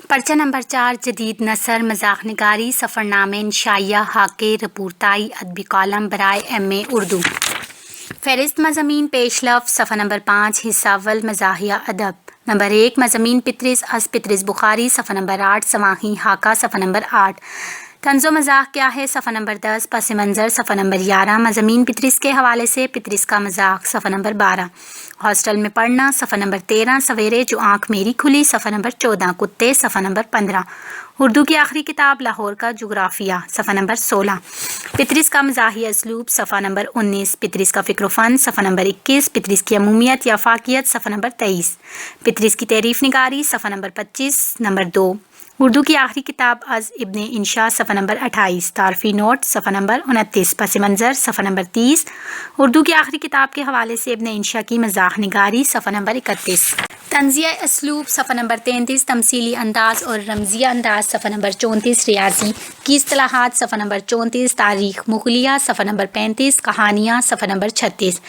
پرچہ نمبر 4 جدید نثر مذاق نگاری سفرنامے انشائیہ حاکے رپورتائی ادبی کالم برائے MA اردو فہرست مضامین پیش لفظ صفحہ نمبر 5 حصہ اول مزاحیہ ادب نمبر 1 مضامین پطرس از پطرس بخاری صفحہ نمبر 8 سواحی حاکہ صفحہ نمبر 8 طنز و مزاح کیا ہے صفحہ نمبر 10 پس منظر صفحہ نمبر 11 مضامین پطرس کے حوالے سے پطرس کا مذاق صفحہ نمبر 12 ہاسٹل میں پڑھنا صفحہ نمبر 13 سویرے جو آنکھ میری کھلی صفحہ نمبر 14 کتے صفحہ نمبر 15 اردو کی آخری کتاب لاہور کا جغرافیہ صفحہ نمبر 16 پطرس کا مزاحیہ اسلوب صفحہ نمبر 19 پطرس کا فکر و فن صفحہ نمبر 21 پطرس کی عمومیت یا فاقیت صفحہ نمبر 23 پطرس کی تعریف نگاری صفحہ نمبر 25 نمبر 2 اردو کی آخری کتاب از ابن انشا صفحہ نمبر 28 تعارفی نوٹ صفحہ نمبر 29 پس منظر صفحہ نمبر 30 اردو کی آخری کتاب کے حوالے سے ابن انشا کی مزاح نگاری صفحہ نمبر 31 طنزیہ اسلوب صفحہ نمبر 33 تمثیلی انداز اور رمزیہ انداز صفحہ نمبر 34 ریاضی کی اصطلاحات صفحہ نمبر 34 تاریخ مغلیہ صفحہ نمبر 35 کہانیاں صفحہ نمبر 36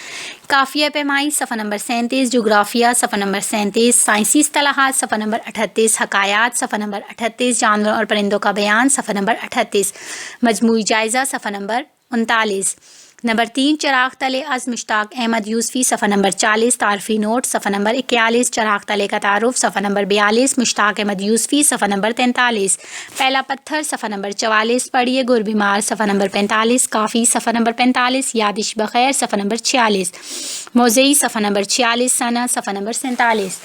قافیہ پیمائی صفحہ نمبر 37 جغرافیہ صفحہ نمبر 37 سائنسی اصطلاحات صفحہ نمبر 38 حکایات صفحہ نمبر 38 جانوروں اور پرندوں کا بیان صفحہ نمبر 38 مجموعی جائزہ صفحہ نمبر 39 نمبر 3 چراغ تلے از مشتاق احمد یوسفی صفحہ نمبر 40 تعارفی نوٹ صفحہ نمبر 41 چراغ تلے کا تعارف صفحہ نمبر 42 مشتاق احمد یوسفی صفحہ نمبر 43 پہلا پتھر صفحہ نمبر 44 پڑھیے گر بیمار صفحہ نمبر 45 کافی صفحہ نمبر 45 یادش بخیر صفحہ نمبر 46 موضعی صفحہ نمبر 46 ثنا صفحہ نمبر 47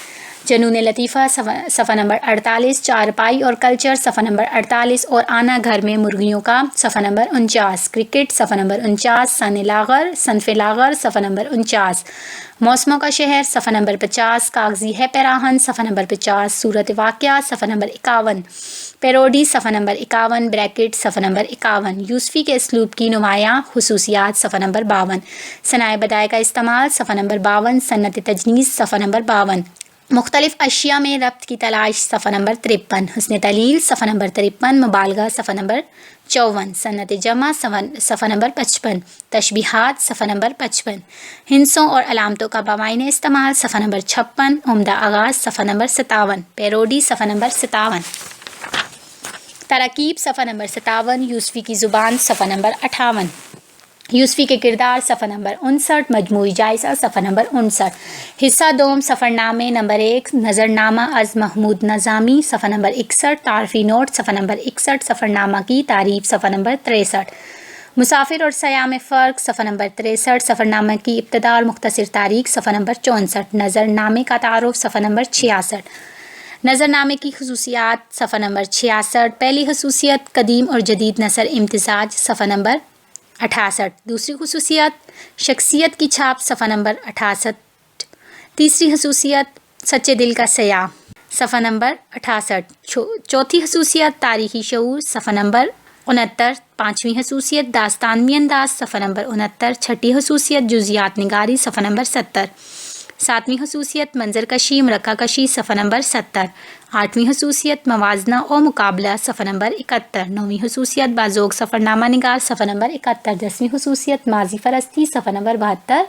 جنون لطیفہ صفحہ نمبر 48 چارپائی اور کلچر صفحہ نمبر 48 اور آنا گھر میں مرغیوں کا صفحہ نمبر 49 کرکٹ صفحہ نمبر 49 صنف لاغر صفحہ نمبر 49 موسموں کا شہر صفحہ نمبر 50 کاغذی ہے پیراہن صفحہ نمبر 50 صورت واقعہ صفحہ نمبر 51 پیروڈی صفحہ نمبر 51 بریکٹ صفحہ نمبر 51 یوسفی کے اسلوب کی نمایاں خصوصیات صفحہ نمبر 52 صنائع بدائع کا استعمال صفحہ نمبر 52 صنعت تجنیس صفحہ نمبر 52 مختلف اشیاء میں ربط کی تلاش صفحہ نمبر 53 حسن تعلیل صفحہ نمبر 53 مبالغہ صفحہ نمبر 54 صنعت جمع صفحہ نمبر 55 تشبیہات صفحہ نمبر 55 ہندسوں اور علامتوں کا بامعنی استعمال صفحہ نمبر 56 عمدہ آغاز صفحہ نمبر 57 پیروڈی صفحہ نمبر 57 تراکیب صفحہ نمبر 57 یوسفی کی زبان صفحہ نمبر 58 یوسفی کے کردار صفحہ نمبر 59 مجموعی جائزہ صفحہ نمبر 59 حصہ دوم سفرنامے نمبر 1 نظرنامہ از محمود نظامی صفحہ نمبر 61 تعارفی نوٹ صفحہ نمبر 61 سفرنامہ کی تعریف صفحہ نمبر 63 مسافر اور سیاح میں فرق صفحہ نمبر 63 سفرنامہ کی ابتدا اور مختصر تاریخ صفحہ نمبر 64 نظرنامے کا تعارف صفحہ نمبر 66 نظرنامے کی خصوصیات صفحہ نمبر 66 پہلی خصوصیت قدیم اور جدید نثر امتزاج صفحہ نمبر 68 دوسری خصوصیت شخصیت کی چھاپ صفحہ نمبر 68 تیسری خصوصیت سچے دل کا سیاح صفحہ نمبر 68 چوتھی خصوصیت تاریخی شعور صفحہ نمبر 69 پانچویں خصوصیت داستانوی انداز صفحہ نمبر 69 چھٹی خصوصیت جزیات نگاری صفحہ نمبر 70 ساتویں خصوصیت منظر کشی مرقع کشی صفحہ نمبر 70 آٹھویں خصوصیت موازنہ و مقابلہ صفحہ نمبر 71 نویں خصوصیت بازوق سفرنامہ نگار صفحہ نمبر 71 دسویں خصوصیت ماضی پرستی صفحہ نمبر 72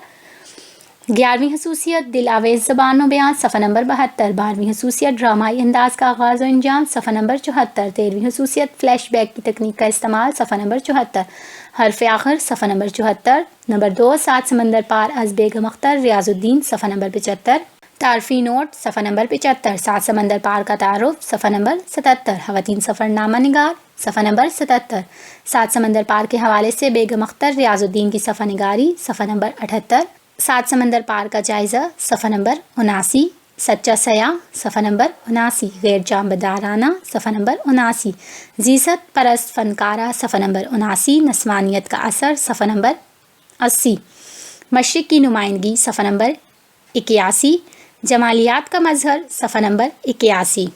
گیارہویں خصوصیت دل آویز زبان و بیان صفحہ نمبر 72 بارہویں خصوصیت ڈرامائی انداز کا آغاز و انجام صفحہ نمبر 74 13ویں خصوصیت فلیش بیک کی تکنیک کا استعمال صفحہ نمبر 74 حرف آخر صفحہ نمبر 74 نمبر 2 سات سمندر پار از بیگم اختر ریاض الدین صفحہ نمبر 75 تعارفی نوٹ صفحہ نمبر 75 سات سمندر پار کا تعارف صفحہ نمبر 77 خواتین سفرنامہ نگار صفحہ نمبر 77 سات سمندر پار کے حوالے سے بیگم اختر ریاض الدین کی صفحہ نگاری صفحہ نمبر 78 سات سمندر پار کا جائزہ صفحہ نمبر 79 سچا سیاح صفحہ نمبر 79 غیر جانبدارانہ صفحہ نمبر 79 زیست پرست فنکارہ صفحہ نمبر 79 نسوانیت کا اثر صفحہ نمبر 80 مشرق کی نمائندگی صفحہ نمبر 81 جمالیات کا مظہر صفحہ نمبر 81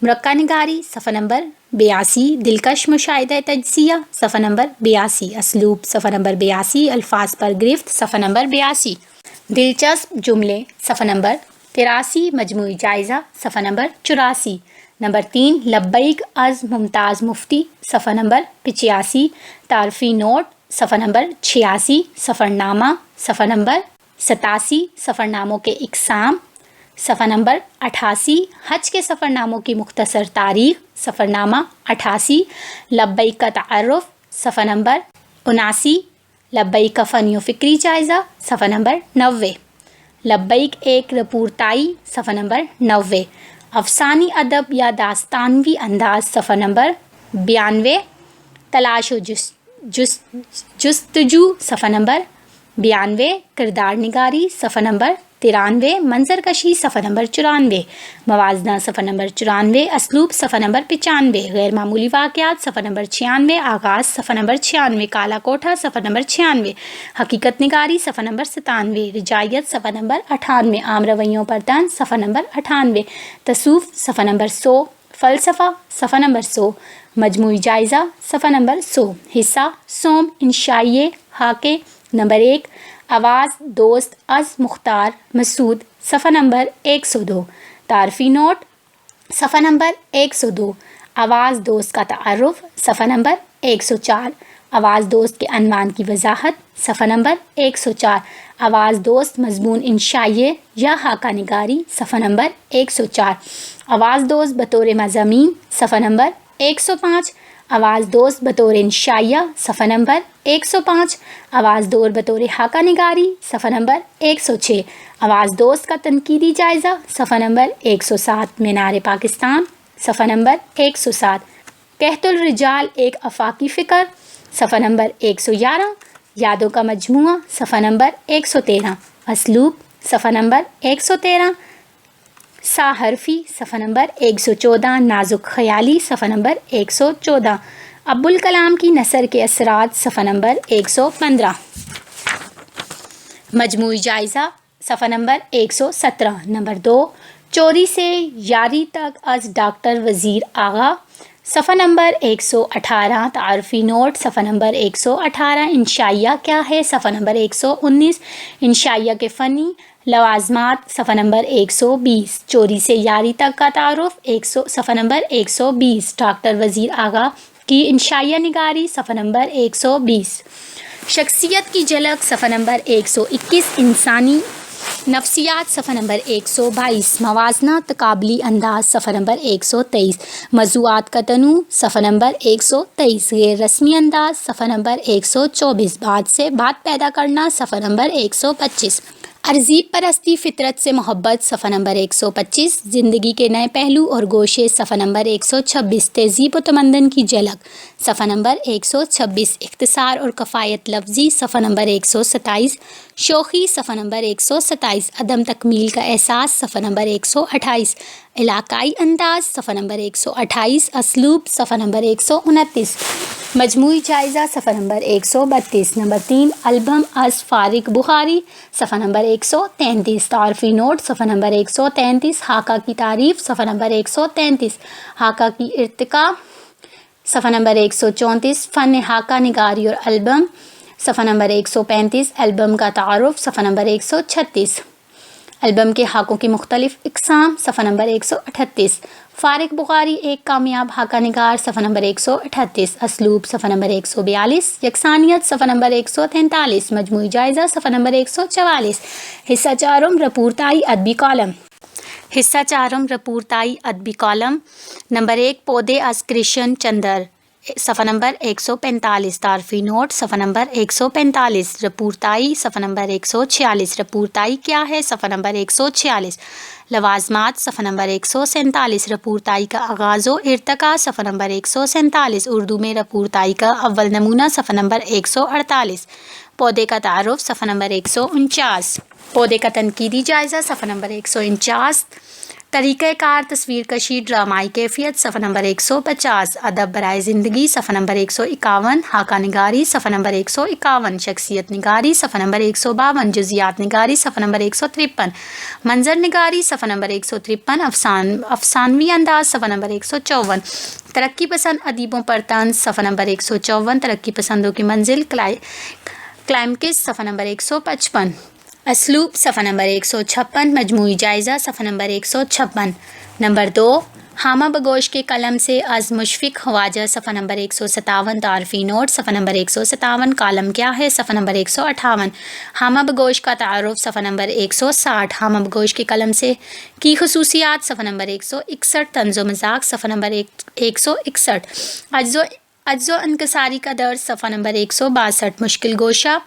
مرقع نگاری صفحہ نمبر 82 دلکش مشاہدہ تجزیہ صفحہ نمبر 82 اسلوب صفحہ نمبر 82 الفاظ پر گرفت صفحہ نمبر 82 دلچسپ جملے صفحہ نمبر 83 مجموعی جائزہ صفحہ نمبر 84 نمبر 3 لبیک از ممتاز مفتی صفحہ نمبر 85 تعارفی نوٹ صفحہ نمبر 86 سفرنامہ صفحہ نمبر 87 سفرناموں کے اقسام صفحہ نمبر 88 حج کے سفر ناموں کی مختصر تاریخ سفر نامہ 88 لبیک کا تعارف صفحہ نمبر 79 لبیک کا فنی و فکری جائزہ صفحہ نمبر 90 لبیک ایک رپورتائی صفحہ نمبر 90 افسانی ادب یا داستانوی انداز صفحہ نمبر 92 تلاش و جستجو صفحہ نمبر 92 کردار نگاری صفحہ نمبر 93 منظر کشی صفحہ نمبر 94 موازنہ صفحہ نمبر 94 اسلوب صفحہ نمبر 95 غیر معمولی واقعات صفحہ نمبر 96 آغاز صفحہ نمبر 96 کالا کوٹھا صفحہ نمبر 96 حقیقت نگاری صفحہ نمبر 97 رجائیت صفحہ نمبر 98 عام رویوں پر طنز صفحہ نمبر 98 تصوف صفحہ نمبر 100 فلسفہ صفحہ نمبر 100 مجموعی جائزہ صفحہ نمبر 100 حصہ سوم انشائیے حاکے نمبر 1 آواز دوست از مختار مسعود صفحہ نمبر 102 تعارفی نوٹ صفحہ نمبر 102 آواز دوست کا تعارف صفحہ نمبر 104 آواز دوست کے عنوان کی وضاحت صفحہ نمبر 104 آواز دوست مضمون انشائیے یا خاکہ نگاری صفحہ نمبر 104 آواز دوست بطور مضامین صفحہ نمبر 105 آواز دوست بطور انشائیہ صفحہ نمبر 105 آواز دور بطور خاکہ نگاری صفحہ نمبر 106 آواز دوست کا تنقیدی جائزہ صفحہ نمبر 107 مینار پاکستان صفحہ نمبر 107 قحط الرجال ایک آفاقی فکر صفحہ نمبر 111 یادوں کا مجموعہ صفحہ نمبر 113 اسلوب صفحہ نمبر 113 سا حرفی صفحہ نمبر 114 نازک خیالی صفحہ نمبر 114 ابوالکلام کی نثر کے اثرات صفحہ نمبر 115 مجموعی جائزہ صفحہ نمبر 117 نمبر 2 چوری سے یاری تک از ڈاکٹر وزیر آغا صفحہ نمبر 118 تعارفی نوٹ صفحہ نمبر 118 انشائیہ کیا ہے صفحہ نمبر 119 انشائیہ کے فنی لوازمات صفحہ نمبر 120 چوری سے یاری تک کا تعارف صفحہ نمبر 120 ڈاکٹر وزیر آغا کی انشائیہ نگاری صفحہ نمبر 120 شخصیت کی جھلک صفحہ نمبر 121 انسانی نفسیات صفحہ نمبر 122 موازنہ تقابلی انداز صفحہ نمبر 123 موضوعات کا تنوع صفحہ نمبر 123 غیر رسمی انداز صفحہ نمبر 124 بات سے بات پیدا کرنا صفحہ نمبر 125 عرضی پرستی فطرت سے محبت صفحہ نمبر 125 زندگی کے نئے پہلو اور گوشے صفحہ نمبر 126 تہذیب و تمدن کی جھلک صفحہ نمبر 126 اختصار اور کفایت لفظی صفحہ نمبر 127 شوخی صفحہ نمبر 127 عدم تکمیل کا احساس صفحہ نمبر 128 علاقائی انداز صفحہ نمبر 128 اسلوب صفحہ نمبر 129 مجموعی جائزہ صفحہ نمبر 132 نمبر 3 البم از فارق بخاری صفحہ نمبر 133 تعارفی نوٹ صفحہ نمبر 133 خاکہ کی تعریف صفحہ نمبر 133 خاکہ کی ارتقاء صفحہ نمبر 134 فن خاکہ نگاری اور البم صفحہ نمبر 135 البم کا تعارف صفحہ نمبر 136 البم کے خاکوں کی مختلف اقسام صفحہ نمبر 138 فارق بخاری ایک کامیاب خاکہ نگار صفحہ نمبر 138 اسلوب صفحہ نمبر 142 یکسانیت صفحہ نمبر 143 مجموعی جائزہ صفحہ نمبر 144 حصہ چارم رپورتائی ادبی کالم حصہ چارم رپورتائی ادبی کالم نمبر 1 پودے از کرشن چندر صفحہ نمبر 145 تعارفی نوٹ صفحہ نمبر 145 رپورتائی صفحہ نمبر 146 رپورتائی کیا ہے صفحہ نمبر 146 لوازمات صفحہ نمبر 147 رپورتائی کا آغاز و ارتقاء صفحہ نمبر 147 اردو میں رپورتائی کا اول نمونہ صفحہ نمبر 148 پودے کا تعارف صفحہ نمبر 149 پودے کا تنقیدی جائزہ صفحہ نمبر 149 طریقہ کار تصویر کشی ڈرامائی کیفیت صفحہ نمبر 150 ادب برائے زندگی صفحہ نمبر 151 خاکہ نگاری صفحہ نمبر 151 شخصیت نگاری صفحہ نمبر 152 جزیات نگاری صفحہ نمبر 153 منظر نگاری صفحہ نمبر 153 افسانوی انداز صفحہ نمبر 154 ترقی پسند ادیبوں پر طنز صفحہ نمبر 154 ترقی پسندوں کی منزل کلائمکس صفحہ نمبر 155 اسلوب صفحہ نمبر 156 مجموعی جائزہ صفحہ نمبر 156 نمبر 2 حامہ بگوش کے قلم سے از مشفق خواجہ، صفحہ نمبر 157 تعارفی نوٹ، صفحہ نمبر 157 کالم کیا ہے، صفحہ نمبر 158 حامہ بگوش کا تعارف، صفحہ نمبر 160 حامہ بگوش کے قلم سے کی خصوصیات، صفحہ نمبر 161 طنز و مذاق، صفحہ نمبر 161 عجز و انکساری کا درد، صفحہ نمبر 162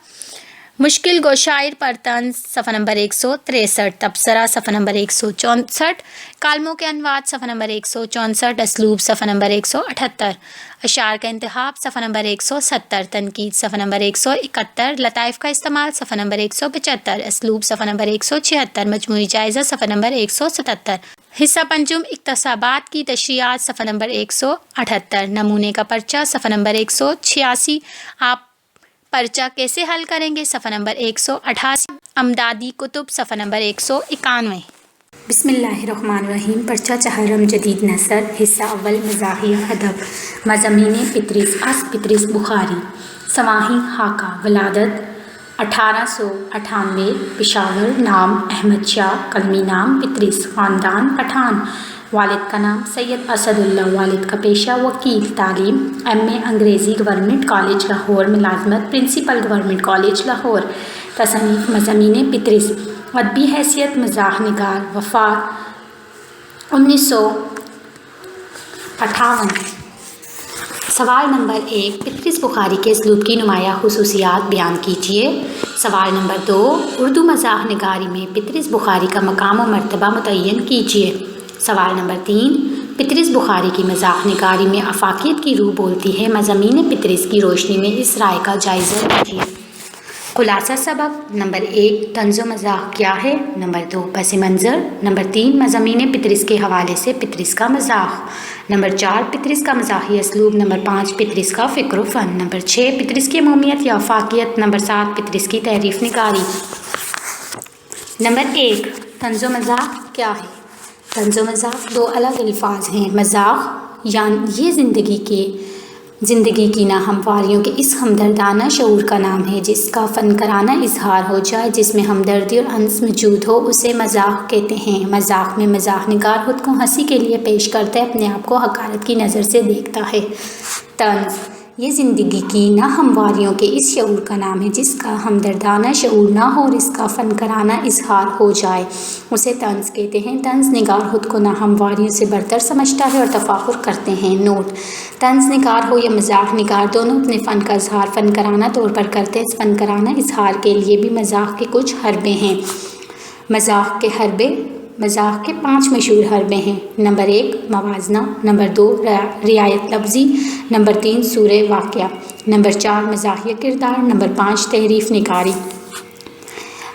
مشکل گوشائر پر طنز، صفحہ نمبر 163 تبصرہ، صفحہ نمبر 164 کالموں کے انواع، صفحہ نمبر 164 اسلوب، صفحہ نمبر 178 اشعار کا انتخاب، صفحہ نمبر 170 تنقید، صفحہ نمبر 171 لطائف کا استعمال، صفحہ نمبر 175 اسلوب، صفحہ نمبر 176 مجموعی جائزہ، صفحہ نمبر 177 حصہ پنجم اقتصابات کی تشریحات، صفحہ نمبر 178 نمونے کا پرچہ، صفحہ نمبر 186 آپ پرچہ کیسے حل کریں گے، صفحہ نمبر 188 امدادی کتب، صفحہ نمبر 191 بسم اللہ الرحمن الرحیم۔ پرچہ چہارم جدید نثر، حصہ اول مزاحیہ ادب، مضامین پطرس از پطرس بخاری، سواحی خاکہ، ولادت 1898 پشاور، نام احمد شاہ، قلمی نام پطرس، خاندان پٹھان، والد کا نام سید اسد اللہ، والد کا پیشہ وکیل، تعلیم ایم اے انگریزی گورنمنٹ کالج لاہور، ملازمت پرنسپل گورنمنٹ کالج لاہور، تصنیف مضامین پطرس، ادبی حیثیت مزاح نگار، وفات 1958۔ سوال نمبر 1 پطرس بخاری کے اسلوب کی نمایاں خصوصیات بیان کیجیے۔ سوال نمبر 2 اردو مزاح نگاری میں پطرس بخاری کا مقام و مرتبہ متعین کیجیے۔ سوال نمبر 3 پطرس بخاری کی مزاح نگاری میں آفاقیت کی روح بولتی ہے، مضامین پطرس کی روشنی میں اس رائے کا جائزہ لیجیے۔ خلاصہ سبق: نمبر 1 طنز و مزاح کیا ہے، نمبر 2 پس منظر، نمبر 3 مضامین پطرس کے حوالے سے پطرس کا مزاح، نمبر 4 پطرس کا مزاحی اسلوب، نمبر 5 پطرس کا فکر و فن، نمبر 6 پطرس کی عمومیت یا آفاقیت، نمبر 7 پطرس کی تعریف نگاری۔ نمبر 1 طنز و مزاح کیا ہے؟ طنز و مزاح دو الگ الفاظ ہیں۔ مزاح یعنی یہ زندگی کی ناہمواریوں کے اس ہمدردانہ شعور کا نام ہے جس کا فنکارانہ اظہار ہو جائے، جس میں ہمدردی اور انس موجود ہو، اسے مزاح کہتے ہیں۔ مزاح میں مزاح نگار خود کو ہنسی کے لیے پیش کرتا ہے، اپنے آپ کو حقارت کی نظر سے دیکھتا ہے۔ طنز یہ زندگی کی ناہمواریوں کے اس شعور کا نام ہے جس کا ہمدردانہ شعور نہ ہو اور اس کا فنکارانہ اظہار ہو جائے، اسے طنز کہتے ہیں۔ طنز نگار خود کو ناہمواریوں سے برتر سمجھتا ہے اور تفاخر کرتے ہیں۔ نوٹ: طنز نگار ہو یا مزاح نگار، دونوں اپنے فن کا اظہار فنکارانہ طور پر کرتے ہیں۔ اس فنکارانہ اظہار کے لیے بھی مزاح کے کچھ حربے ہیں۔ مزاح کے 5 مشہور حربے ہیں۔ نمبر 1 موازنہ، نمبر 2 رعایت لفظی، نمبر 3 سورہ واقعہ، نمبر 4 مزاحیہ کردار، نمبر 5 تحریف نگاری۔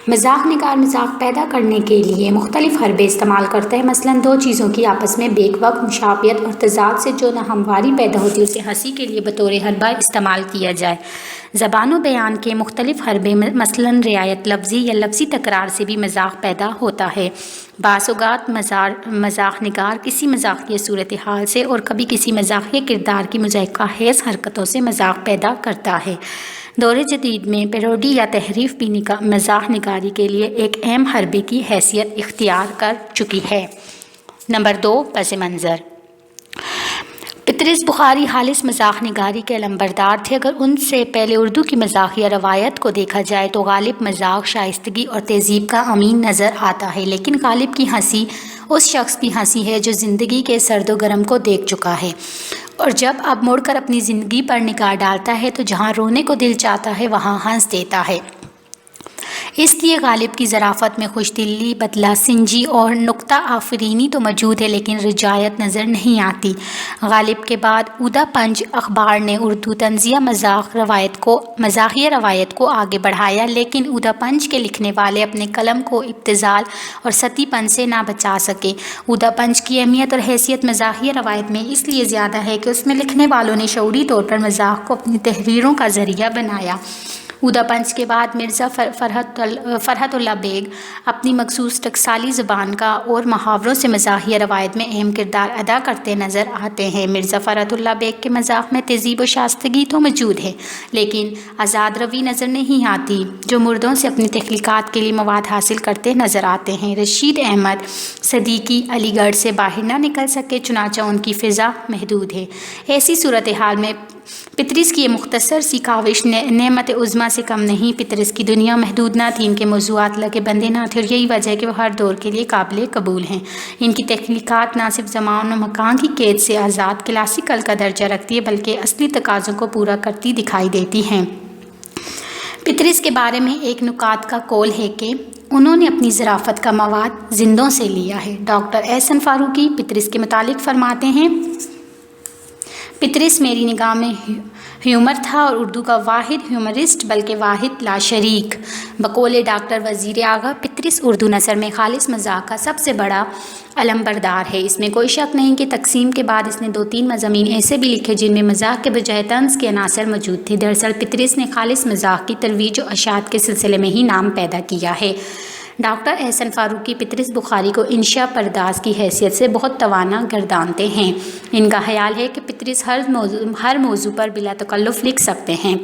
مزاح نگار مزاح پیدا کرنے کے لیے مختلف حربے استعمال کرتا ہے، مثلاً دو چیزوں کی آپس میں بیک وقت مشابہت اور تضاد سے جو ناہمواری پیدا ہوتی ہے اسے ہنسی کے لیے بطور حربہ استعمال کیا جائے۔ زبان و بیان کے مختلف حربے مثلاً رعایت لفظی یا لفظی تکرار سے بھی مزاح پیدا ہوتا ہے۔ بعض اوقات مزاح نگار کسی مزاحیہ صورتحال سے اور کبھی کسی مزاحیہ کردار کی مضحکہ خیز حرکتوں سے مزاح پیدا کرتا ہے۔ دور جدید میں پیروڈی یا تحریف بھی مزاح نگاری کے لیے ایک اہم حربے کی حیثیت اختیار کر چکی ہے۔ نمبر 2 پس منظر۔ پطرس بخاری خالص مزاح نگاری کے علمبردار تھے۔ اگر ان سے پہلے اردو کی مزاحیہ روایت کو دیکھا جائے تو غالب مزاح شائستگی اور تہذیب کا امین نظر آتا ہے، لیکن غالب کی ہنسی اس شخص کی ہنسی ہے جو زندگی کے سرد و گرم کو دیکھ چکا ہے اور جب اب مڑ کر اپنی زندگی پر نگاہ ڈالتا ہے تو جہاں رونے کو دل چاہتا ہے وہاں ہنس دیتا ہے۔ اس لیے غالب کی ظرافت میں خوش دلی، بدلہ سنجی اور نکتہ آفرینی تو موجود ہے لیکن رجایت نظر نہیں آتی۔ غالب کے بعد اودا پنج اخبار نے اردو طنزیہ مزاحیہ روایت کو آگے بڑھایا، لیکن اودا پنج کے لکھنے والے اپنے قلم کو ابتذال اور سطحی پن سے نہ بچا سکے۔ اودا پنج کی اہمیت اور حیثیت مزاحیہ روایت میں اس لیے زیادہ ہے کہ اس میں لکھنے والوں نے شعوری طور پر مزاح کو اپنی تحریروں کا ذریعہ بنایا۔ اودا پنچ کے بعد مرزا فرحت اللہ بیگ اپنی مخصوص ٹکسالی زبان کا اور محاوروں سے مزاحیہ روایت میں اہم کردار ادا کرتے نظر آتے ہیں۔ مرزا فرحت اللہ بیگ کے مذاق میں تہذیب و شائستگی تو موجود ہے، لیکن آزاد روی نظر نہیں آتی، جو مردوں سے اپنی تخلیقات کے لیے مواد حاصل کرتے نظر آتے ہیں۔ رشید احمد صدیقی علی گڑھ سے باہر نہ نکل سکے، چنانچہ ان کی فضا محدود ہے۔ ایسی صورتحال میں پطرس کی یہ مختصر سی کاوش نعمت عظمیٰ سے کم نہیں۔ پطرس کی دنیا محدود نہ تھی، ان کے موضوعات لگے بندے نہ تھے، اور یہی وجہ ہے کہ وہ ہر دور کے لیے قابل قبول ہیں۔ ان کی تخلیقات نہ صرف زمان و مکان کی قید سے آزاد کلاسیکل کا درجہ رکھتی ہے، بلکہ اصلی تقاضوں کو پورا کرتی دکھائی دیتی ہیں۔ پطرس کے بارے میں ایک نکات کا قول ہے کہ انہوں نے اپنی ظرافت کا مواد زندوں سے لیا ہے۔ ڈاکٹر احسن فاروقی پطرس کے متعلق فرماتے ہیں، پطرس میری نگاہ میں ہیومر تھا، اور اردو کا واحد ہیومرسٹ بلکہ واحد لا شریک۔ بقول ڈاکٹر وزیر اعلیٰ، پطرس اردو نثر میں خالص مزاح کا سب سے بڑا علمبردار ہے۔ اس میں کوئی شک نہیں کہ تقسیم کے بعد اس نے 2-3 مضامین ایسے بھی لکھے جن میں مزاح کے بجائے طنز کے عناصر موجود تھے۔ دراصل پطرس نے خالص مزاح کی ترویج و اشاعت کے سلسلے میں ہی نام پیدا کیا ہے۔ ڈاکٹر احسن فاروقی پطرس بخاری کو انشا پرداز کی حیثیت سے بہت توانا گردانتے ہیں۔ ان کا خیال ہے کہ پطرس ہر موضوع پر بلا تکلف لکھ سکتے ہیں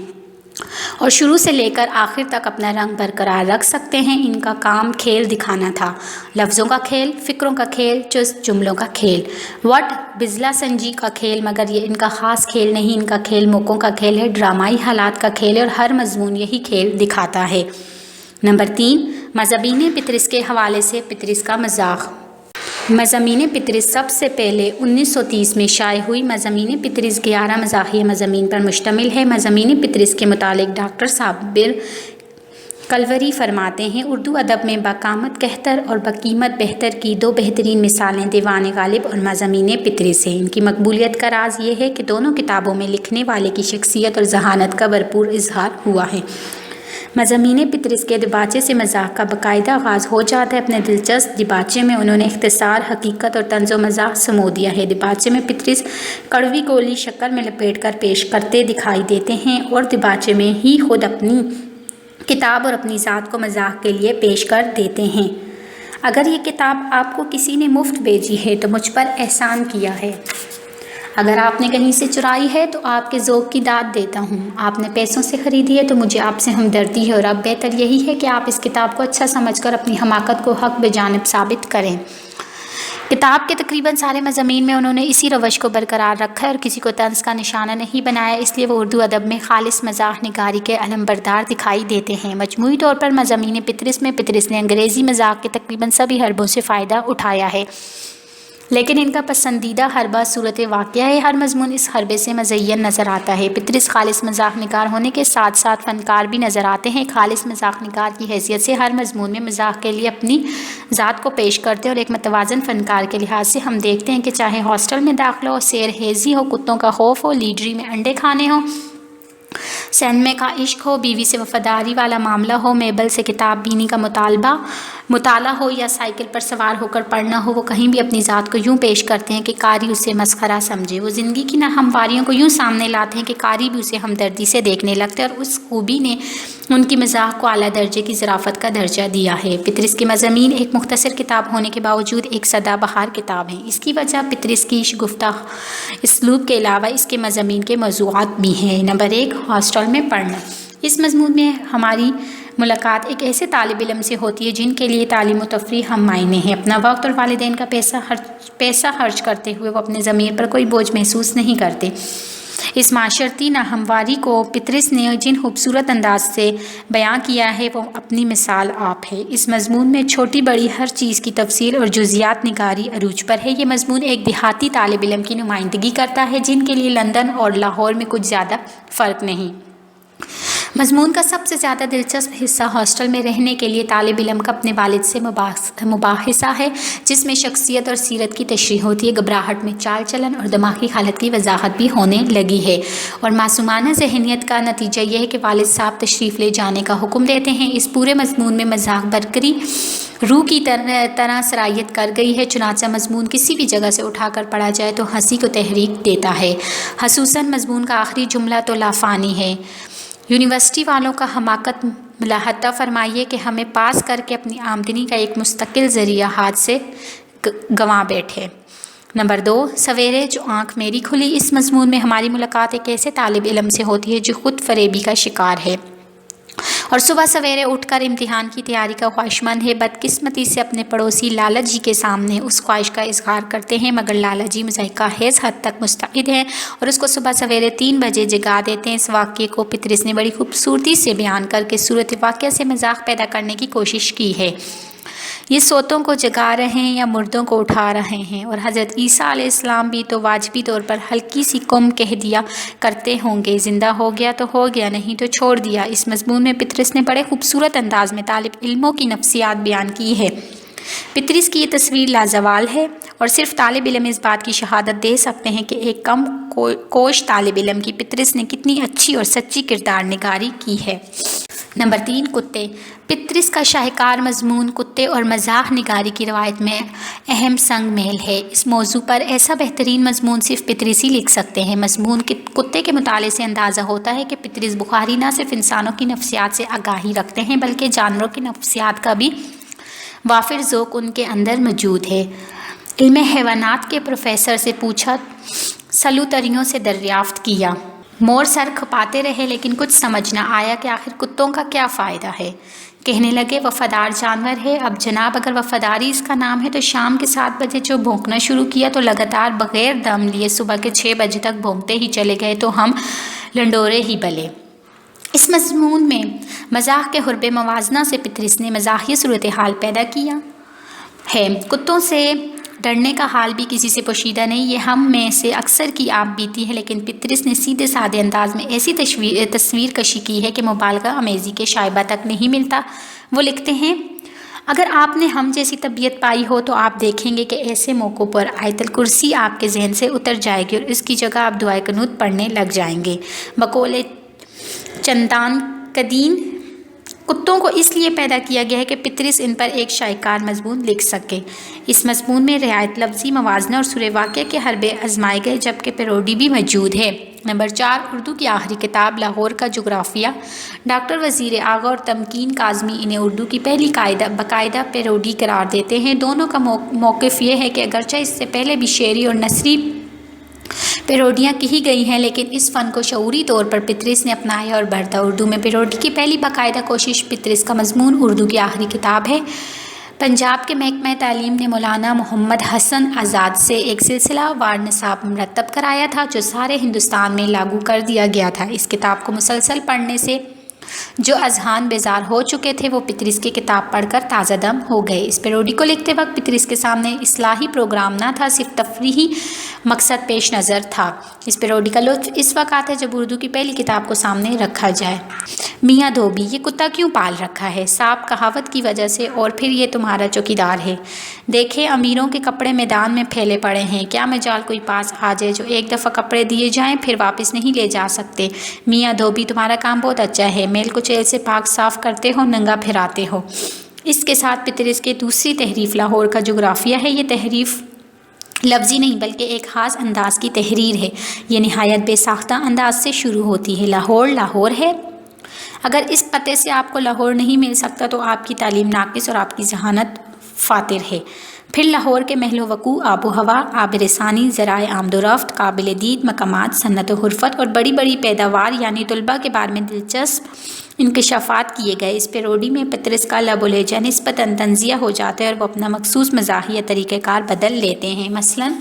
اور شروع سے لے کر آخر تک اپنا رنگ برقرار رکھ سکتے ہیں۔ ان کا کام کھیل دکھانا تھا، لفظوں کا کھیل، فکروں کا کھیل، چست جملوں کا کھیل، وٹ بزلا سنجی کا کھیل، مگر یہ ان کا خاص کھیل نہیں، ان کا کھیل موقعوں کا کھیل ہے، ڈرامائی حالات کا کھیل ہے، اور ہر مضمون یہی کھیل دکھاتا ہے۔ نمبر 3، مضامین پطرس کے حوالے سے پطرس کا مذاق۔ مضامین پطرس سب سے پہلے 1930 میں شائع ہوئی۔ مضامین پطرس 11 مزاحیہ مضامین پر مشتمل ہے۔ مضامین پطرس کے متعلق ڈاکٹر صابر کلوری فرماتے ہیں، اردو ادب میں بقامت کہتر اور بقیمت بہتر کی 2 بہترین مثالیں دیوان غالب اور مضامین پطرس ہیں۔ ان کی مقبولیت کا راز یہ ہے کہ دونوں کتابوں میں لکھنے والے کی شخصیت اور ذہانت کا بھرپور اظہار ہوا ہے۔ مضامین پطرس کے دباچے سے مزاح کا باقاعدہ آغاز ہو جاتا ہے۔ اپنے دلچسپ دباچے میں انہوں نے اختصار، حقیقت اور طنز و مزاح سمو دیا ہے۔ دباچے میں پطرس کڑوی گولی شکل میں لپیٹ کر پیش کرتے دکھائی دیتے ہیں، اور دباچے میں ہی خود اپنی کتاب اور اپنی ذات کو مزاح کے لیے پیش کر دیتے ہیں۔ اگر یہ کتاب آپ کو کسی نے مفت بھیجی ہے تو مجھ پر احسان کیا ہے، اگر آپ نے کہیں سے چرائی ہے تو آپ کے ذوق کی داد دیتا ہوں، آپ نے پیسوں سے خریدی ہے تو مجھے آپ سے ہمدردی ہے، اور اب بہتر یہی ہے کہ آپ اس کتاب کو اچھا سمجھ کر اپنی حماقت کو حق بجانب ثابت کریں۔ کتاب کے تقریباً سارے مضامین میں انہوں نے اسی روش کو برقرار رکھا ہے اور کسی کو طنز کا نشانہ نہیں بنایا، اس لیے وہ اردو ادب میں خالص مزاح نگاری کے علمبردار دکھائی دیتے ہیں۔ مجموعی طور پر مضامین پطرس میں پطرس نے انگریزی مزاح کے تقریباً سبھی حربوں سے فائدہ اٹھایا ہے، لیکن ان کا پسندیدہ حربہ صورت واقعہ ہے۔ ہر مضمون اس حربے سے مزین نظر آتا ہے۔ پطرس خالص مزاح نگار ہونے کے ساتھ ساتھ فنکار بھی نظر آتے ہیں۔ خالص مزاح نگار کی حیثیت سے ہر مضمون میں مزاح کے لیے اپنی ذات کو پیش کرتے ہیں، اور ایک متوازن فنکار کے لحاظ سے ہم دیکھتے ہیں کہ چاہے ہاسٹل میں داخلہ ہو، سیر ہیزی ہو، کتوں کا خوف ہو، لیڈری میں انڈے کھانے ہوں، سینمے کا عشق ہو، بیوی سے وفاداری والا معاملہ ہو، میبل سے کتاب بینی کا مطالعہ ہو، یا سائیکل پر سوار ہو کر پڑھنا ہو، وہ کہیں بھی اپنی ذات کو یوں پیش کرتے ہیں کہ قاری اسے مسخرہ سمجھے۔ وہ زندگی کی ناہمواریوں کو یوں سامنے لاتے ہیں کہ قاری بھی اسے ہمدردی سے دیکھنے لگتے ہیں، اور اس خوبی نے ان کی مزاح کو اعلیٰ درجے کی ظرافت کا درجہ دیا ہے۔ پطرس کے مضامین ایک مختصر کتاب ہونے کے باوجود ایک سدا بہار کتاب ہیں۔ اس کی وجہ پطرس کی شگفتہ اسلوب کے علاوہ اس کے مضامین کے موضوعات بھی ہیں۔ نمبر 1، ہاسٹل میں پڑھنا۔ اس مضمون میں ہماری ملاقات ایک ایسے طالب علم سے ہوتی ہے جن کے لیے تعلیم و تفریح ہم معنی ہیں۔ اپنا وقت اور والدین کا پیسہ خرچ کرتے ہوئے وہ اپنے ضمیر پر کوئی بوجھ محسوس نہیں کرتے۔ اس معاشرتی ناہمواری کو پطرس نے جن خوبصورت انداز سے بیان کیا ہے وہ اپنی مثال آپ ہے۔ اس مضمون میں چھوٹی بڑی ہر چیز کی تفصیل اور جزیات نگاری عروج پر ہے۔ یہ مضمون ایک دیہاتی طالب علم کی نمائندگی کرتا ہے جن کے لیے لندن اور لاہور میں کچھ زیادہ فرق نہیں۔ مضمون کا سب سے زیادہ دلچسپ حصہ ہاسٹل میں رہنے کے لیے طالب علم کا اپنے والد سے مباحثہ ہے، جس میں شخصیت اور سیرت کی تشریح ہوتی ہے، گھبراہٹ میں چال چلن اور دماغی حالت کی وضاحت بھی ہونے لگی ہے، اور معصومانہ ذہنیت کا نتیجہ یہ ہے کہ والد صاحب تشریف لے جانے کا حکم دیتے ہیں۔ اس پورے مضمون میں مذاق برقری روح کی طرح سرایت کر گئی ہے، چنانچہ مضمون کسی بھی جگہ سے اٹھا کر پڑھا جائے تو ہنسی کو تحریک دیتا ہے۔ خصوصاً مضمون کا آخری جملہ تو لافانی ہے، یونیورسٹی والوں کا حماقت ملاحظہ فرمائیے کہ ہمیں پاس کر کے اپنی آمدنی کا ایک مستقل ذریعہ ہاتھ سے گنوا بیٹھے۔ نمبر 2، سویرے جو آنکھ میری کھلی۔ اس مضمون میں ہماری ملاقات ایک ایسے طالب علم سے ہوتی ہے جو خود فریبی کا شکار ہے اور صبح سویرے اٹھ کر امتحان کی تیاری کا خواہشمند ہے۔ بدقسمتی سے اپنے پڑوسی لالا جی کے سامنے اس خواہش کا اظہار کرتے ہیں، مگر لالا جی مضحکہ خیز حد تک مستعد ہیں اور اس کو صبح سویرے 3 بجے جگا دیتے ہیں۔ اس واقعے کو پطرس نے بڑی خوبصورتی سے بیان کر کے صورت واقعہ سے مذاق پیدا کرنے کی کوشش کی ہے۔ یہ سوتوں کو جگا رہے ہیں یا مردوں کو اٹھا رہے ہیں، اور حضرت عیسیٰ علیہ السلام بھی تو واجبی طور پر ہلکی سی کم کہہ دیا کرتے ہوں گے، زندہ ہو گیا تو ہو گیا، نہیں تو چھوڑ دیا۔ اس مضمون میں پطرس نے بڑے خوبصورت انداز میں طالب علموں کی نفسیات بیان کی ہے۔ پطرس کی یہ تصویر لازوال ہے اور صرف طالب علم اس بات کی شہادت دے سکتے ہیں کہ ایک کم کوش طالب علم کی پطرس نے کتنی اچھی اور سچی کردار نگاری کی ہے۔ نمبر 3، کتے۔ پطرس کا شاہکار مضمون کتے اور مزاح نگاری کی روایت میں اہم سنگ میل ہے۔ اس موضوع پر ایسا بہترین مضمون صرف پطرس ہی لکھ سکتے ہیں۔ مضمون کتے کے مطالعے سے اندازہ ہوتا ہے کہ پطرس بخاری نہ صرف انسانوں کی نفسیات سے آگاہی رکھتے ہیں بلکہ جانوروں کی نفسیات کا بھی وافر ذوق ان کے اندر موجود ہے۔ علم حیوانات کے پروفیسر سے پوچھا، سلوتریوں سے دریافت کیا۔ مور سر کھپاتے رہے لیکن کچھ سمجھ نہ آیا کہ آخر کتوں کا کیا فائدہ ہے۔ کہنے لگے وفادار جانور ہے۔ اب جناب اگر وفاداری اس کا نام ہے تو شام کے 7 بجے جو بھونکنا شروع کیا تو لگاتار بغیر دم لیے صبح کے 6 بجے تک بھونکتے ہی چلے گئے تو ہم لنڈورے ہی بلے۔ اس مضمون میں مزاح کے حرب موازنہ سے پطرس نے مزاحیہ صورتحال پیدا کیا ہے۔ کتوں سے ڈرنے کا حال بھی کسی سے پوشیدہ نہیں، یہ ہم میں سے اکثر کی آپ بیتی ہے، لیکن پطرس نے سیدھے سادے انداز میں ایسی تصویر کشی کی ہے کہ مبالغہ آمیزی کے شائبہ تک نہیں ملتا۔ وہ لکھتے ہیں، اگر آپ نے ہم جیسی طبیعت پائی ہو تو آپ دیکھیں گے کہ ایسے موقعوں پر آیت الکرسی آپ کے ذہن سے اتر جائے گی اور اس کی جگہ آپ دعائے قنوت پڑھنے لگ جائیں گے۔ بقول چندان قدین، کتوں کو اس لیے پیدا کیا گیا ہے کہ پطرس ان پر ایک شاہکار مضمون لکھ سکے۔ اس مضمون میں رعایت لفظی موازنہ اور سورہ واقعہ کے حربے آزمائے گئے جبکہ پیروڈی بھی موجود ہے۔ نمبر 4، اردو کی آخری کتاب لاہور کا جغرافیہ۔ ڈاکٹر وزیر آغا اور تمکین کاظمی انہیں اردو کی پہلی باقاعدہ پیروڈی قرار دیتے ہیں۔ دونوں کا موقف یہ ہے کہ اگرچہ اس سے پہلے بھی شعری اور نثری پیروڈیاں کی گئی ہیں لیکن اس فن کو شعوری طور پر پطرس نے اپنایا اور بڑھتا۔ اردو میں پیروڈی کی پہلی باقاعدہ کوشش پطرس کا مضمون اردو کی آخری کتاب ہے۔ پنجاب کے محکمہ تعلیم نے مولانا محمد حسن آزاد سے ایک سلسلہ وار نصاب مرتب کرایا تھا جو سارے ہندوستان میں لاگو کر دیا گیا تھا۔ اس کتاب کو مسلسل پڑھنے سے جو اذہان بیزار ہو چکے تھے وہ پطرس کی کتاب پڑھ کر تازہ دم ہو گئے۔ اس پیروڈی کو لکھتے وقت پطرس کے سامنے اصلاحی پروگرام نہ تھا، صرف تفریحی مقصد پیش نظر تھا۔ اس پیروڈی کا لطف اس وقت آتا ہے جب اردو کی پہلی کتاب کو سامنے رکھا جائے۔ میاں دھوبی، یہ کتا کیوں پال رکھا ہے؟ صاحب کہاوت کی وجہ سے، اور پھر یہ تمہارا چوکیدار ہے۔ دیکھے امیروں کے کپڑے میدان میں پھیلے پڑے ہیں، کیا مجال کوئی پاس آ جائے جو ایک دفعہ کپڑے دیے جائیں پھر واپس نہیں لے جا سکتے۔ میاں دھوبی، تمہارا کام بہت اچھا ہے، میل کچیل سے پاک صاف کرتے ہو، ننگا پھراتے ہو۔ اس کے ساتھ پطرس کی دوسری تحریف لاہور کا جغرافیہ ہے۔ یہ تحریف لفظی نہیں بلکہ ایک خاص انداز کی تحریر ہے۔ یہ نہایت بے ساختہ انداز سے شروع ہوتی ہے۔ لاہور لاہور ہے۔ اگر اس پتے سے آپ کو لاہور نہیں مل سکتا تو آپ کی تعلیم ناقص اور آپ کی ذہانت فاتر ہے۔ پھر لاہور کے محل و وقوع، آب و ہوا، آب رسانی، ذرائع آمد و رفت، قابل دید مقامات، صنعت و حرفت اور بڑی بڑی پیداوار یعنی طلباء کے بارے میں دلچسپ انکشافات کیے گئے۔ اس پیروڈی میں پطرس کا لب و لہجہ نسبتاً طنزیہ ہو جاتا ہے اور وہ اپنا مخصوص مزاحیہ طریقہ کار بدل لیتے ہیں۔ مثلاً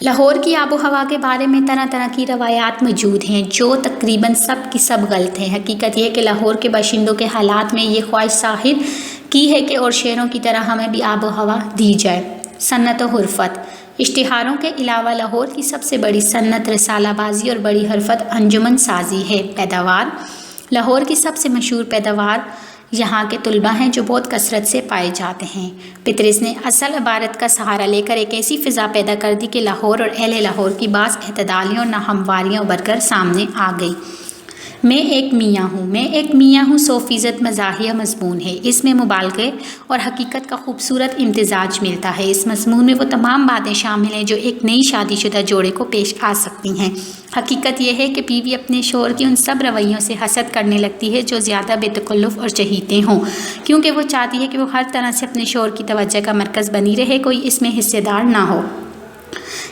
لاہور کی آب و ہوا کے بارے میں طرح طرح کی روایات موجود ہیں جو تقریباً سب کی سب غلط ہیں۔ حقیقت یہ ہے کہ لاہور کے باشندوں کے حالات میں یہ خواہش ظاہر کی ہے کہ اور شہروں کی طرح ہمیں بھی آب و ہوا دی جائے۔ صنعت و حرفت، اشتہاروں کے علاوہ لاہور کی سب سے بڑی صنعت رسالہ بازی اور بڑی حرفت انجمن سازی ہے۔ پیداوار، لاہور کی سب سے مشہور پیداوار یہاں کے طلباء ہیں جو بہت کثرت سے پائے جاتے ہیں۔ پطرس نے اصل عبارت کا سہارا لے کر ایک ایسی فضا پیدا کر دی کہ لاہور اور اہل لاہور کی بعض اعتدالیاں اور ناہمواریاں ابھر کر سامنے آ گئی۔ میں ایک میاں ہوں 100% مزاحیہ مضمون ہے۔ اس میں مبالغے اور حقیقت کا خوبصورت امتزاج ملتا ہے۔ اس مضمون میں وہ تمام باتیں شامل ہیں جو ایک نئی شادی شدہ جوڑے کو پیش آ سکتی ہیں۔ حقیقت یہ ہے کہ بیوی اپنے شوہر کی ان سب رویوں سے حسد کرنے لگتی ہے جو زیادہ بے تکلف اور چہیتے ہوں، کیونکہ وہ چاہتی ہے کہ وہ ہر طرح سے اپنے شوہر کی توجہ کا مرکز بنی رہے، کوئی اس میں حصے دار نہ ہو۔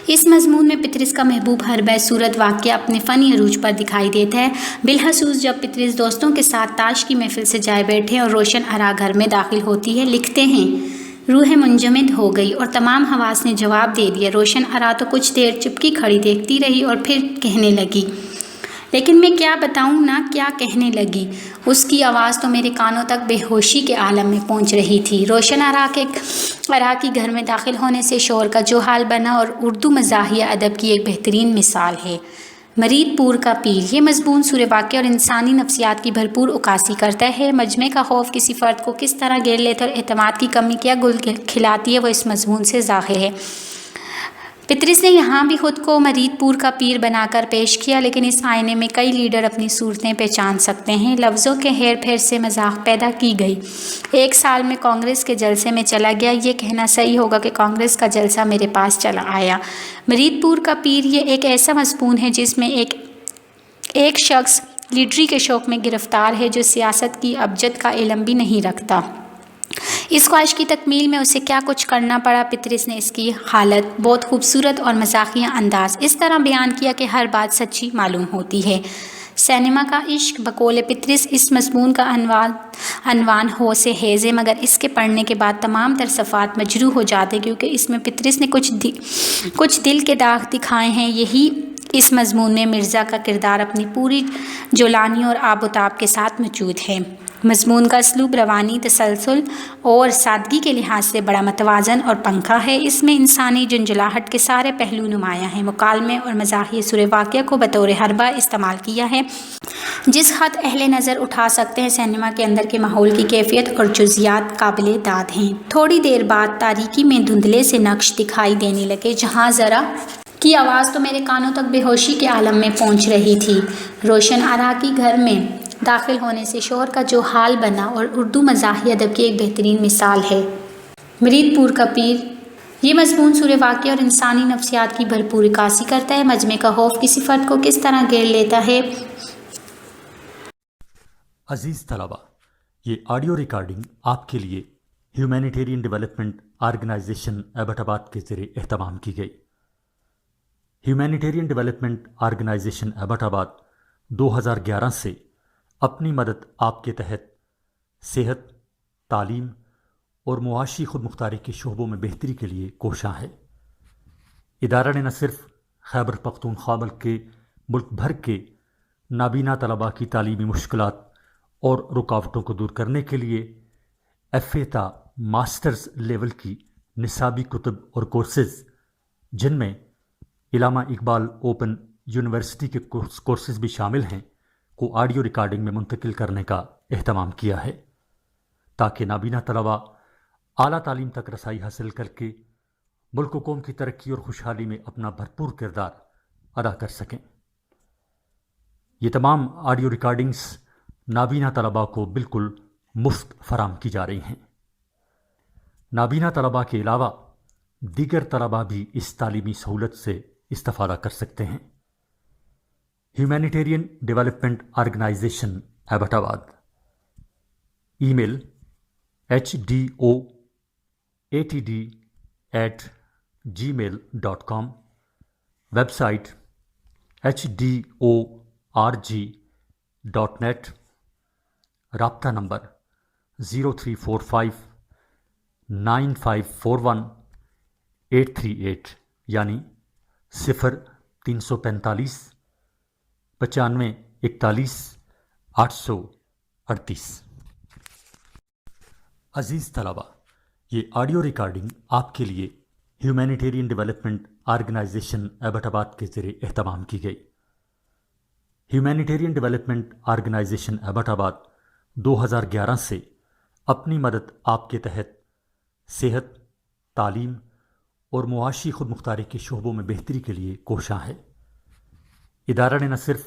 اس مضمون میں پطرس کا محبوب ہر صورت واقعہ اپنے فنی عروج پر دکھائی دیتا ہے، بالخصوص جب پطرس دوستوں کے ساتھ تاش کی محفل سے جائے بیٹھے اور روشن آرا گھر میں داخل ہوتی ہے۔ لکھتے ہیں، روح منجمد ہو گئی اور تمام حواس نے جواب دے دیا۔ روشن آرا تو کچھ دیر چپکی کھڑی دیکھتی رہی اور پھر کہنے لگی، لیکن میں کیا بتاؤں نا کیا کہنے لگی، اس کی آواز تو میرے کانوں تک بے ہوشی کے عالم میں پہنچ رہی تھی۔ روشن آرا کی گھر میں داخل ہونے سے شوہر کا جو حال بنا اور اردو مزاحیہ ادب کی ایک بہترین مثال ہے۔ مرید پور کا پیر، یہ مضمون سورہ واقعہ اور انسانی نفسیات کی بھرپور عکاسی کرتا ہے۔ مجمع کا خوف کسی فرد کو کس طرح گھیر لیتا اور اعتماد کی کمی کیا گل کھلاتی ہے، وہ اس مضمون سے ظاہر ہے۔ پطرس نے یہاں بھی خود کو مرید پور کا پیر بنا کر پیش کیا، لیکن اس آئینے میں کئی لیڈر اپنی صورتیں پہچان سکتے ہیں۔ لفظوں کے ہیر پھیر سے مذاق پیدا کی گئی۔ 1 سال میں کانگریس کے جلسے میں چلا گیا، یہ کہنا صحیح ہوگا کہ کانگریس کا جلسہ میرے پاس چلا آیا۔ مرید پور کا پیر، یہ ایک ایسا مضمون ہے جس میں ایک شخص لیڈری کے شوق میں گرفتار ہے جو سیاست کی ابجد کا علم بھی نہیں رکھتا۔ اس خواہش کی تکمیل میں اسے کیا کچھ کرنا پڑا۔ پطرس نے اس کی حالت بہت خوبصورت اور مزاحیہ انداز اس طرح بیان کیا کہ ہر بات سچی معلوم ہوتی ہے۔ سینما کا عشق بقول پطرس اس مضمون کا عنوان ہو سے حیز ہے، مگر اس کے پڑھنے کے بعد تمام تر صفحات مجروح ہو جاتے کیونکہ اس میں پطرس نے کچھ دل کے داغ دکھائے ہیں۔ یہی اس مضمون میں مرزا کا کردار اپنی پوری جولانی اور آب و تاب کے ساتھ موجود ہے۔ مضمون کا اسلوب روانی، تسلسل اور سادگی کے لحاظ سے بڑا متوازن اور پنکھا ہے۔ اس میں انسانی جھنجھلاہٹ کے سارے پہلو نمایاں ہیں۔ مکالمے اور مزاحیہ سورہ واقعہ کو بطور حربہ استعمال کیا ہے۔ جس خط اہل نظر اٹھا سکتے ہیں، سینما کے اندر کے ماحول کی کیفیت اور جزیات قابل داد ہیں۔ تھوڑی دیر بعد تاریکی میں دھندلے سے نقش دکھائی دینے لگے، جہاں ذرا کی آواز تو میرے کانوں تک بے ہوشی کے عالم میں پہنچ رہی تھی۔ روشن آرا کی گھر میں داخل ہونے سے شوہر کا جو حال بنا اور اردو مزاحیہ ادب کی ایک بہترین مثال ہے۔ مرید پور کا پیر، یہ مضمون سورہ واقعہ اور انسانی نفسیات کی بھرپور عکاسی کرتا ہے۔ مجمع کا خوف کسی فرد کو کس طرح گھیر لیتا ہے۔ عزیز طلبہ، یہ آڈیو ریکارڈنگ آپ کے لیے ہیومینیٹیرین ڈیولپمنٹ آرگنائزیشن ایبٹ آباد کے ذریعے اہتمام کی گئی۔ ہیومینیٹیرین ڈیولپمنٹ آرگنائزیشن ایبٹ آباد 2011 سے اپنی مدد آپ کے تحت صحت، تعلیم اور معاشی خود مختاری کے شعبوں میں بہتری کے لیے کوشاں ہے۔ ادارہ نے نہ صرف خیبر پختونخوا بلکہ ملک بھر کے نابینا طلباء کی تعلیمی مشکلات اور رکاوٹوں کو دور کرنے کے لیے FA تا ماسٹرز لیول کی نصابی کتب اور کورسز، جن میں علامہ اقبال اوپن یونیورسٹی کے کورسز بھی شامل ہیں، کو آڈیو ریکارڈنگ میں منتقل کرنے کا اہتمام کیا ہے، تاکہ نابینا طلباء اعلیٰ تعلیم تک رسائی حاصل کر کے ملک و قوم کی ترقی اور خوشحالی میں اپنا بھرپور کردار ادا کر سکیں۔ یہ تمام آڈیو ریکارڈنگز نابینا طلباء کو بالکل مفت فراہم کی جا رہی ہیں۔ نابینا طلباء کے علاوہ دیگر طلباء بھی اس تعلیمی سہولت سے استفادہ کر سکتے ہیں۔ ہیومینیٹیرین ڈیولپمنٹ آرگنائزیشن ایبٹ آباد، ای میل HDOATD@gmail.com، ویب سائٹ HDORG.net، رابطہ نمبر 03459541 یعنی 0345 95 41 838۔ عزیز طلبہ، یہ آڈیو ریکارڈنگ آپ کے لیے ہیومینیٹیرین ڈیولپمنٹ آرگنائزیشن ایبٹ آباد کے ذریعے اہتمام کی گئی۔ ہیومینیٹیرین ڈیولپمنٹ آرگنائزیشن ایبٹ آباد 2011 سے اپنی مدد آپ کے تحت صحت، تعلیم اور معاشی خود مختاری کے شعبوں میں بہتری کے لیے کوشاں ہے۔ ادارہ نے نہ صرف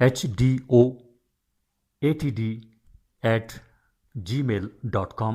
hdoatd@gmail.com,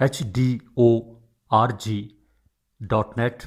hdorg.net,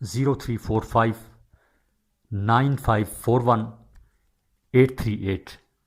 0345 9541 838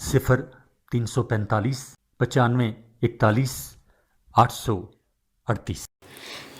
0345 95 41 838।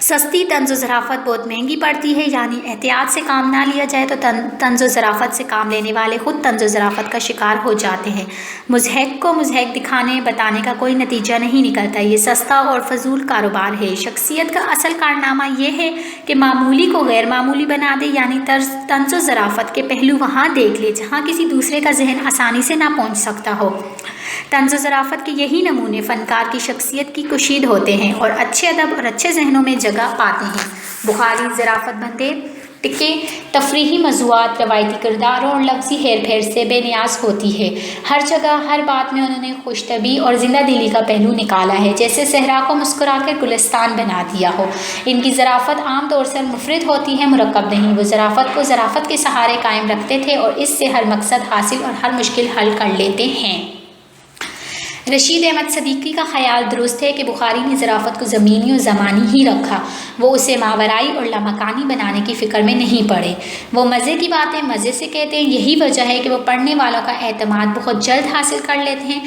سستی طنز و ظرافت بہت مہنگی پڑتی ہے، یعنی احتیاط سے کام نہ لیا جائے تو طنز و ظرافت سے کام لینے والے خود طنز و ظرافت کا شکار ہو جاتے ہیں۔ مضحک کو مضحک دکھانے بتانے کا کوئی نتیجہ نہیں نکلتا، یہ سستا اور فضول کاروبار ہے۔ شخصیت کا اصل کارنامہ یہ ہے کہ معمولی کو غیر معمولی بنا دے، یعنی طنز و ظرافت کے پہلو وہاں دیکھ لے جہاں کسی دوسرے کا ذہن آسانی سے نہ پہنچ سکتا ہو۔ طنز و ظرافت کے یہی نمونے فنکار کی شخصیت کی کشید ہوتے ہیں اور اچھے ادب اور اچھے ذہنوں میں جگہ پاتے ہیں۔ بخاری ظرافت بندے ٹکے تفریحی موضوعات، روایتی کرداروں اور لفظی ہیر پھیر سے بے نیاز ہوتی ہے۔ ہر جگہ ہر بات میں انہوں نے خوش طبعی اور زندہ دلی کا پہلو نکالا ہے، جیسے صحرا کو مسکرا کر گلستان بنا دیا ہو۔ ان کی ظرافت عام طور سے منفرد ہوتی ہے، مرکب نہیں۔ وہ ظرافت کو ظرافت کے سہارے قائم رکھتے تھے اور اس سے ہر مقصد حاصل اور ہر مشکل حل کر لیتے ہیں۔ رشید احمد صدیقی کا خیال درست ہے کہ بخاری نے ظرافت کو زمینی اور زمانی ہی رکھا، وہ اسے ماورائی اور لامکانی بنانے کی فکر میں نہیں پڑے۔ وہ مزے کی باتیں مزے سے کہتے ہیں، یہی وجہ ہے کہ وہ پڑھنے والوں کا اعتماد بہت جلد حاصل کر لیتے ہیں۔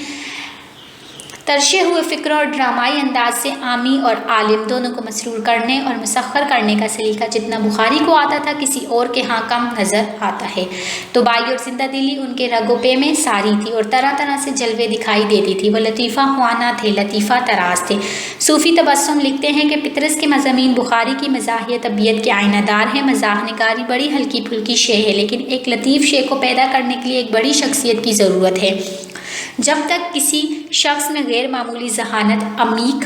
ترشے ہوئے فکروں اور ڈرامائی انداز سے عامی اور عالم دونوں کو مسرور کرنے اور مسخر کرنے کا سلیقہ جتنا بخاری کو آتا تھا کسی اور کے ہاں کم نظر آتا ہے۔ طباعی اور زندہ دلی ان کے رگ و پے میں ساری تھی اور طرح طرح سے جلوے دکھائی دیتی تھی۔ وہ لطیفہ خوانا تھے، لطیفہ طراز تھے۔ صوفی تبسم لکھتے ہیں کہ پطرس کے مضامین بخاری کی مزاحیہ طبیعت کے آئینہ دار ہیں۔ مزاح نگاری بڑی ہلکی پھلکی شے ہے، لیکن ایک لطیف شے کو پیدا کرنے کے لیے ایک بڑی شخصیت کی ضرورت ہے۔ جب تک کسی شخص میں غیر معمولی ذہانت، عمیق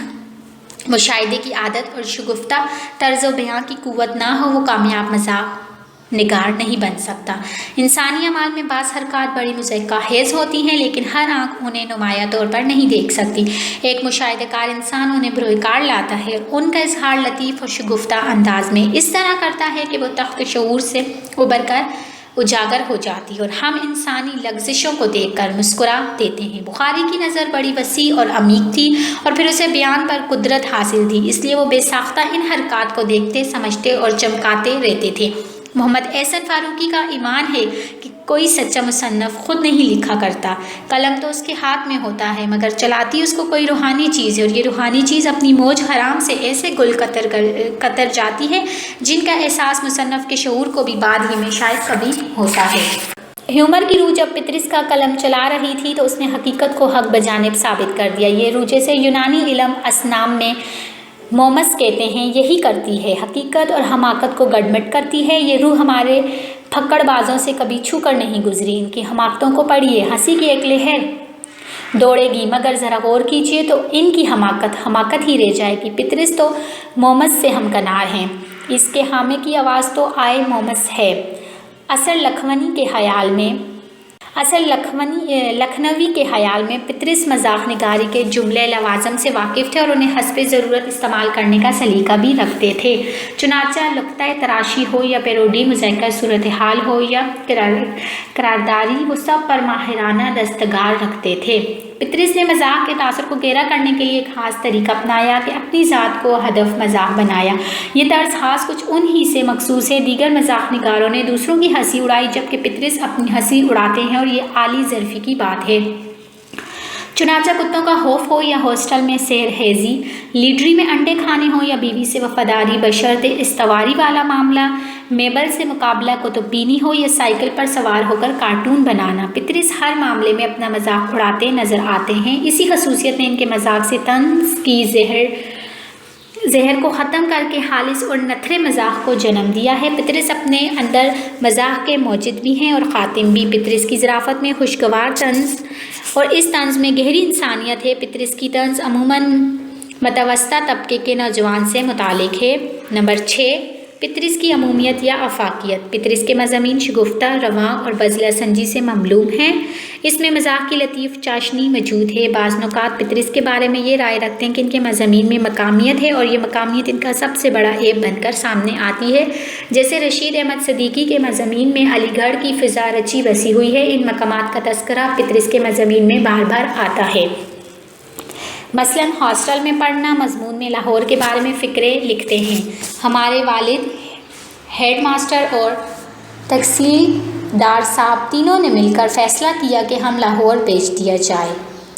مشاہدے کی عادت اور شگفتہ طرز و بیان کی قوت نہ ہو، وہ کامیاب مزاح نگار نہیں بن سکتا۔ انسانی اعمال میں بعض حرکات بڑی مضحکہ خیز ہوتی ہیں، لیکن ہر آنکھ انہیں نمایاں طور پر نہیں دیکھ سکتی۔ ایک مشاہدہ کار انسان انہیں بروئے کار لاتا ہے اور ان کا اظہار لطیف اور شگفتہ انداز میں اس طرح کرتا ہے کہ وہ تخت شعور سے ابھر کر اجاگر ہو جاتی ہے اور ہم انسانی لغزشوں کو دیکھ کر مسکرا دیتے ہیں۔ بخاری کی نظر بڑی وسیع اور عمیق تھی اور پھر اسے بیان پر قدرت حاصل تھی، اس لیے وہ بے ساختہ ان حرکات کو دیکھتے، سمجھتے اور چمکاتے رہتے تھے۔ محمد احسن فاروقی کا ایمان ہے کہ کوئی سچا مصنف خود نہیں لکھا کرتا، قلم تو اس کے ہاتھ میں ہوتا ہے مگر چلاتی اس کو کوئی روحانی چیز ہے، اور یہ روحانی چیز اپنی موج حرام سے ایسے گل قطر جاتی ہے جن کا احساس مصنف کے شعور کو بھی بعد ہی میں شاید کبھی ہوتا ہے۔ ہیومر کی روح جب پطرس کا قلم چلا رہی تھی تو اس نے حقیقت کو حق بجانب ثابت کر دیا۔ یہ روح جیسے یونانی علم اسنام میں مومس کہتے ہیں یہی کرتی ہے، حقیقت اور حماقت کو گڈمٹ کرتی ہے۔ یہ روح ہمارے پھکڑ بازوں سے کبھی چھو کر نہیں گزری، ان کی حماقتوں کو پڑھیے، ہنسی کی ایک لہر دوڑے گی، مگر ذرا غور کیجیے تو ان کی حماقت ہی رہ جائے گی۔ پطرس تو مومس سے ہمکنار ہیں، اس کے حامے کی آواز تو آئے مومس ہے۔ اصل لکھنوی کے خیال میں پطرس مزاح نگاری کے جملے لوازم سے واقف تھے اور انہیں حسب ضرورت استعمال کرنے کا سلیقہ بھی رکھتے تھے۔ چنانچہ نکتہ تراشی ہو یا پیروڈی، مذاکرہ صورتحال ہو یا کرداری، وہ سب پر ماہرانہ دستگار رکھتے تھے۔ پطرس نے مزاح کے تاثر کو گہرا کرنے کے لیے ایک خاص طریقہ اپنایا کہ اپنی ذات کو ہدف مزاح بنایا۔ یہ طرز خاص کچھ ان ہی سے مخصوص ہے۔ دیگر مزاح نگاروں نے دوسروں کی ہنسی اڑائی جبکہ پطرس اپنی ہنسی اڑاتے ہیں اور یہ اعلیٰ ظرفی کی بات ہے۔ چنانچہ کتوں کا خوف ہو یا ہاسٹل میں سیر ہیزی، لیڈری میں انڈے کھانے ہوں یا بیوی سے وفاداری بشرط استواری والا معاملہ، میبل سے مقابلہ کتب بینی ہو یا سائیکل پر سوار ہو کر کارٹون بنانا، پطرس ہر معاملے میں اپنا مذاق اڑاتے نظر آتے ہیں۔ اسی خصوصیت نے ان کے مذاق سے طنز کی زہر کو ختم کر کے خالص اور نتھرے مذاق کو جنم دیا ہے۔ پطرس اپنے اندر مزاح کے موجد بھی ہیں اور خاتم بھی۔ پطرس کی ظرافت میں خوشگوار طنز اور اس طنز میں گہری انسانیت ہے۔ پطرس کی طنز عموماً متوسطہ طبقے کے نوجوان سے متعلق ہے۔ نمبر 6، پطرس کی عمومیت یا آفاقیت۔ پطرس کے مضامین شگفتہ، رواں اور بذلہ سنجی سے مملوء ہیں۔ اس میں مزاح کی لطیف چاشنی موجود ہے۔ بعض نقاد پطرس کے بارے میں یہ رائے رکھتے ہیں کہ ان کے مضامین میں مقامیت ہے اور یہ مقامیت ان کا سب سے بڑا عیب بن کر سامنے آتی ہے۔ جیسے رشید احمد صدیقی کے مضامین میں علی گڑھ کی فضا رچی بسی ہوئی ہے، ان مقامات کا تذکرہ پطرس کے مضامین میں بار بار آتا ہے۔ مثلاً ہاسٹل میں پڑھنا مضمون میں لاہور کے بارے میں فقرے لکھتے ہیں: ہمارے والد، ہیڈ ماسٹر اور تحصیلدار صاحب تینوں نے مل کر فیصلہ کیا کہ ہم لاہور بھیج دیا جائے۔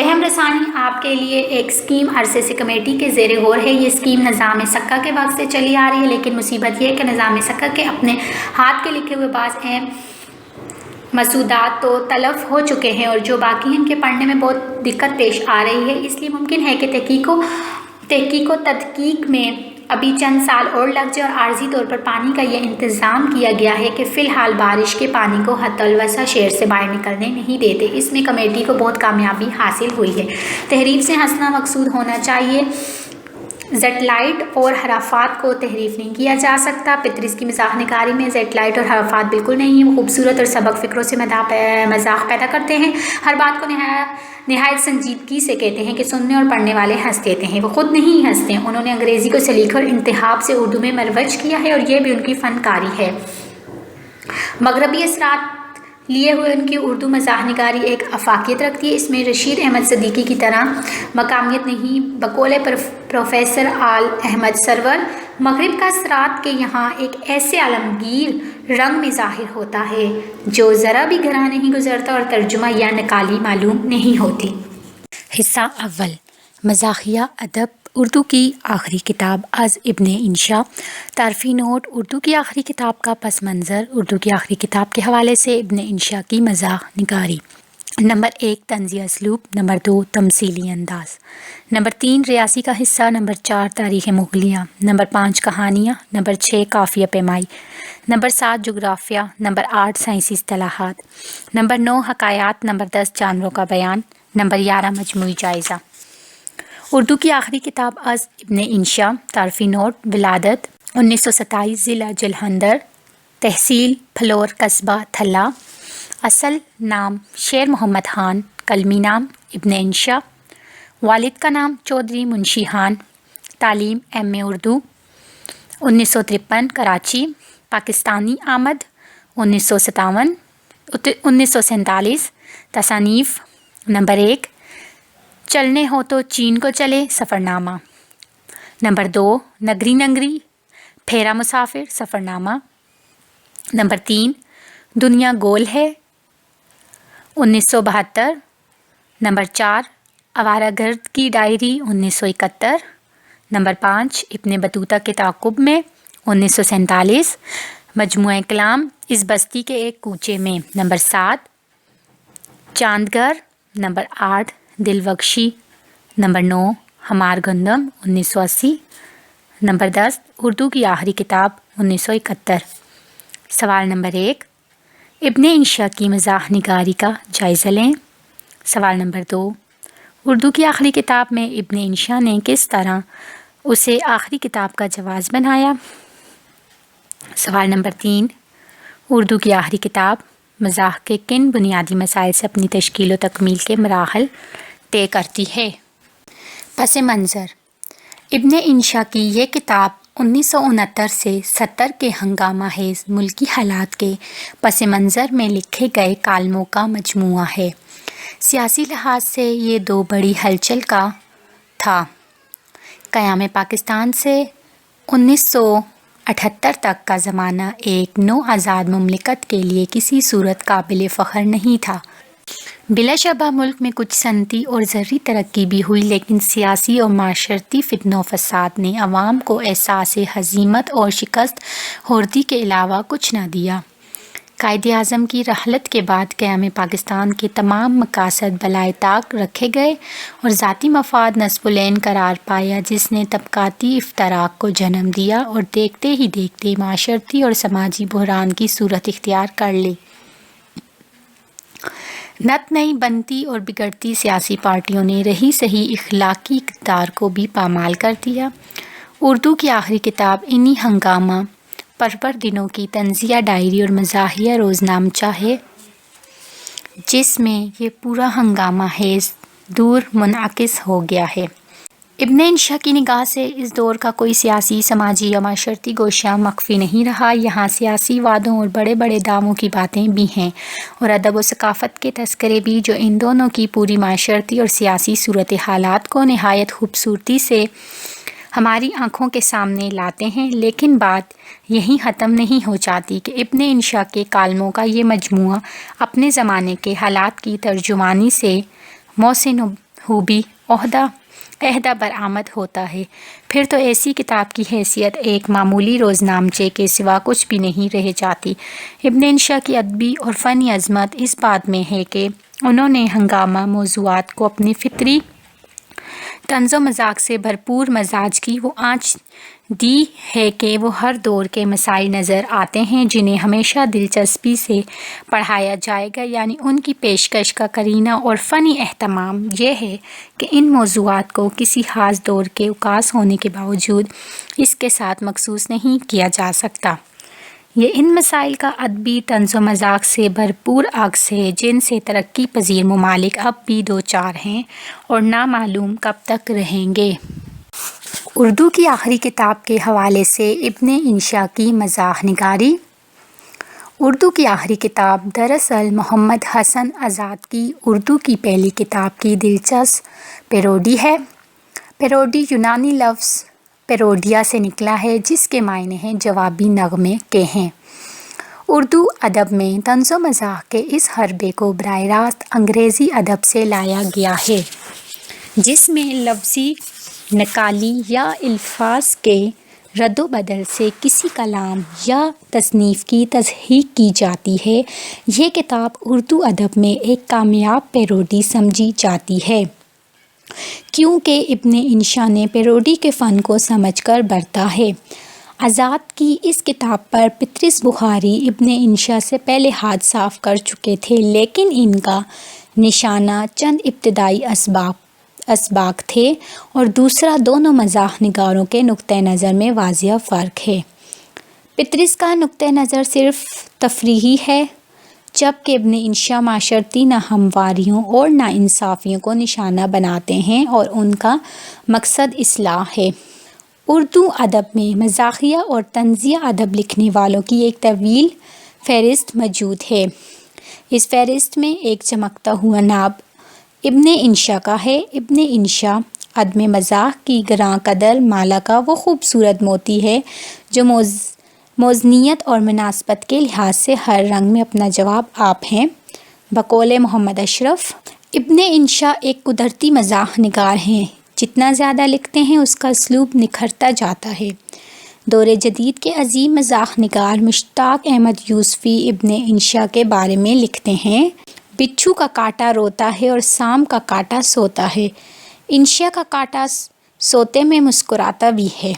بہم رسانی آپ کے لیے ایک اسکیم عرصے سے کمیٹی کے زیر غور ہے۔ یہ اسکیم نظام سکہ کے وقت سے چلی آ رہی ہے، لیکن مصیبت یہ ہے کہ نظام سکہ کے اپنے ہاتھ کے لکھے ہوئے بعض اہم مسودات تو تلف ہو چکے ہیں اور جو باقی ہیں ان کے پڑھنے میں بہت دقت پیش آ رہی ہے۔ اس لیے ممکن ہے کہ تحقیق و تدقیق میں ابھی چند سال اور لگ جائے، اور عارضی طور پر پانی کا یہ انتظام کیا گیا ہے کہ فی الحال بارش کے پانی کو حد الوسع شہر سے باہر نکلنے نہیں دیتے۔ اس میں کمیٹی کو بہت کامیابی حاصل ہوئی ہے۔ تحریف سے ہنسنا مقصود ہونا چاہیے، زیٹ لائٹ اور حرافات کو تحریف نہیں کیا جا سکتا۔ پطرس کی مزاح نگاری میں زیٹ لائٹ اور حرافات بالکل نہیں ہیں، وہ خوبصورت اور سبق فکروں سے مذاق پیدا کرتے ہیں، ہر بات کو نہایت سنجیدگی سے کہتے ہیں کہ سننے اور پڑھنے والے ہنس دیتے ہیں، وہ خود نہیں ہنستے۔ انہوں نے انگریزی کو سلیقے اور انتخاب سے اردو میں مروج کیا ہے اور یہ بھی ان کی فنکاری ہے۔ مغربی اثرات لیے ہوئے ان کی اردو مزاح نگاری ایک افاقیت رکھتی ہے، اس میں رشید احمد صدیقی کی طرح مقامیت نہیں۔ بقول پروفیسر آل احمد سرور، مغرب کا اثرات کے یہاں ایک ایسے عالمگیر رنگ میں ظاہر ہوتا ہے جو ذرا بھی گراں نہیں گزرتا اور ترجمہ یا نقالی معلوم نہیں ہوتی۔ حصہ اول، مزاحیہ ادب، اردو کی آخری کتاب از ابن انشا۔ تعارفی نوٹ: اردو کی آخری کتاب کا پس منظر، اردو کی آخری کتاب کے حوالے سے ابن انشا کی مزاح نگاری۔ نمبر 1 طنزیہ اسلوب، نمبر 2 تمثیلی انداز، نمبر 3 ریاضی کا حصہ، نمبر 4 تاریخ مغلیہ، نمبر 5 کہانیاں، نمبر 6 قافیہ پیمائی، نمبر 7 جغرافیہ، نمبر 8 سائنسی اصطلاحات، نمبر 9 حکایات، نمبر 10 جانوروں کا بیان، نمبر 11 مجموعی جائزہ۔ اردو کی آخری کتاب از ابن انشا۔ تعارفی نوٹ: ولادت 1927 ضلع جلندھر، تحصیل پھلور، قصبہ تھلہ، اصل نام شیر محمد خان، کلمی نام ابن انشا، والد کا نام چودھری منشی خان، تعلیم ایم اے اردو، 1953 کراچی، پاکستانی آمد 1947 تصانیف: نمبر 1 چلنے ہو تو چین کو چلے سفرنامہ، نمبر 2 نگری نگری پھیرا مسافر سفرنامہ، نمبر 3 دنیا گول ہے 1972، نمبر 4 آوارہ گرد کی ڈائری 1971، نمبر 5 ابن بطوطہ کے تعاقب میں 1947، مجموعہ کلام اس بستی کے ایک کوچے میں، نمبر 7 چاندگر، نمبر 8 دل بخشی، نمبر 9 ہمار گندم 1980، نمبر 10 اردو کی آخری کتاب 1971۔ سوال نمبر 1، ابن انشا کی مزاح نگاری کا جائزہ لیں۔ سوال نمبر 2، اردو کی آخری کتاب میں ابن انشا نے کس طرح اسے آخری کتاب کا جواز بنایا؟ سوال نمبر 3، اردو کی آخری کتاب مزاح کے کن بنیادی مسائل سے اپنی تشکیل و تکمیل کے مراحل طے کرتی ہے؟ پس منظر: ابن انشا کی یہ کتاب 1969 سے 70 کے ہنگامہ خیز ملکی حالات کے پس منظر میں لکھے گئے کالموں کا مجموعہ ہے۔ سیاسی لحاظ سے یہ 2 بڑی ہلچل کا تھا۔ قیام پاکستان سے 1978 تک کا زمانہ ایک نو آزاد مملکت کے لیے کسی صورت قابل فخر نہیں تھا۔ بلا شبہ ملک میں کچھ صنعتی اور زرعی ترقی بھی ہوئی، لیکن سیاسی اور معاشرتی فتنہ و فساد نے عوام کو احساس ہزیمت اور شکست خوردی کے علاوہ کچھ نہ دیا۔ قائد اعظم کی رحلت کے بعد قیام پاکستان کے تمام مقاصد بالائے طاق رکھے گئے اور ذاتی مفاد نصب العین قرار پایا، جس نے طبقاتی افتراق کو جنم دیا اور دیکھتے ہی دیکھتے معاشرتی اور سماجی بحران کی صورت اختیار کر لی۔ نت نئی بنتی اور بگڑتی سیاسی پارٹیوں نے رہی صحیح اخلاقی اقدار کو بھی پامال کر دیا۔ اردو کی آخری کتاب انہی ہنگامہ پرور دنوں کی طنزیہ ڈائری اور مزاحیہ روزنامچہ ہے، جس میں یہ پورا ہنگامہ خیز دور منعکس ہو گیا ہے۔ ابن انشا کی نگاہ سے اس دور کا کوئی سیاسی، سماجی یا معاشرتی گوشہ مخفی نہیں رہا۔ یہاں سیاسی وعدوں اور بڑے بڑے دعووں کی باتیں بھی ہیں اور ادب و ثقافت کے تذکرے بھی، جو ان دونوں کی پوری معاشرتی اور سیاسی صورتحالات کو نہایت خوبصورتی سے ہماری آنکھوں کے سامنے لاتے ہیں۔ لیکن بات یہیں ختم نہیں ہو جاتی کہ ابن انشا کے کالموں کا یہ مجموعہ اپنے زمانے کے حالات کی ترجمانی سے محسن و بخوبی عہدہ برآمد ہوتا ہے، پھر تو ایسی کتاب کی حیثیت ایک معمولی روزنامچے کے سوا کچھ بھی نہیں رہ جاتی۔ ابن انشا کی ادبی اور فنی عظمت اس بات میں ہے کہ انہوں نے ہنگامہ موضوعات کو اپنی فطری طنز و مذاق سے بھرپور مزاج کی وہ آنچ دی ہے کہ وہ ہر دور کے مسائل نظر آتے ہیں جنہیں ہمیشہ دلچسپی سے پڑھایا جائے گا، یعنی ان کی پیشکش کا قرینہ اور فنی اہتمام یہ ہے کہ ان موضوعات کو کسی خاص دور کے عکاس ہونے کے باوجود اس کے ساتھ مخصوص نہیں کیا جا سکتا۔ یہ ان مسائل کا ادبی طنز و مذاق سے بھرپور عکس ہے جن سے ترقی پذیر ممالک اب بھی دوچار ہیں اور نامعلوم کب تک رہیں گے۔ اردو کی آخری کتاب کے حوالے سے ابن انشا کی مزاح نگاری۔ اردو کی آخری کتاب دراصل محمد حسن آزاد کی اردو کی پہلی کتاب کی دلچسپ پیروڈی ہے۔ پیروڈی یونانی لفظ پیروڈیا سے نکلا ہے جس کے معنی ہیں جوابی نغمے کے ہیں۔ اردو ادب میں طنز و مزاح کے اس حربے کو براہ راست انگریزی ادب سے لایا گیا ہے، جس میں لفظی نقالی یا الفاظ کے رد و بدل سے کسی کلام یا تصنیف کی تصحیح کی جاتی ہے۔ یہ کتاب اردو ادب میں ایک کامیاب پیروڈی سمجھی جاتی ہے، کیونکہ ابن انشا نے پیروڈی کے فن کو سمجھ کر برتا ہے۔ آزاد کی اس کتاب پر پطرس بخاری ابن انشا سے پہلے ہاتھ صاف کر چکے تھے، لیکن ان کا نشانہ چند ابتدائی اسباق تھے، اور دوسرا دونوں مزاح نگاروں کے نقطہ نظر میں واضح فرق ہے۔ پطرس کا نقطہ نظر صرف تفریحی ہے، جبکہ ابن انشا معاشرتی ناہمواریوں اور ناانصافیوں کو نشانہ بناتے ہیں اور ان کا مقصد اصلاح ہے۔ اردو ادب میں مزاحیہ اور طنزیہ ادب لکھنے والوں کی ایک طویل فہرست موجود ہے۔ اس فہرست میں ایک چمکتا ہوا نام ابن انشا کا ہے۔ ابن انشا عدم مزاح کی گراں قدر مالا کا وہ خوبصورت موتی ہے جو موزنیت اور مناسبت کے لحاظ سے ہر رنگ میں اپنا جواب آپ ہیں۔ بقول محمد اشرف، ابن انشا ایک قدرتی مزاح نگار ہیں، جتنا زیادہ لکھتے ہیں اس کا اسلوب نکھرتا جاتا ہے۔ دور جدید کے عظیم مزاح نگار مشتاق احمد یوسفی ابن انشا کے بارے میں لکھتے ہیں: بچھو کا کاٹا روتا ہے اور سام کا کاٹا سوتا ہے، انشا کا کاٹا سوتے میں مسکراتا بھی ہے۔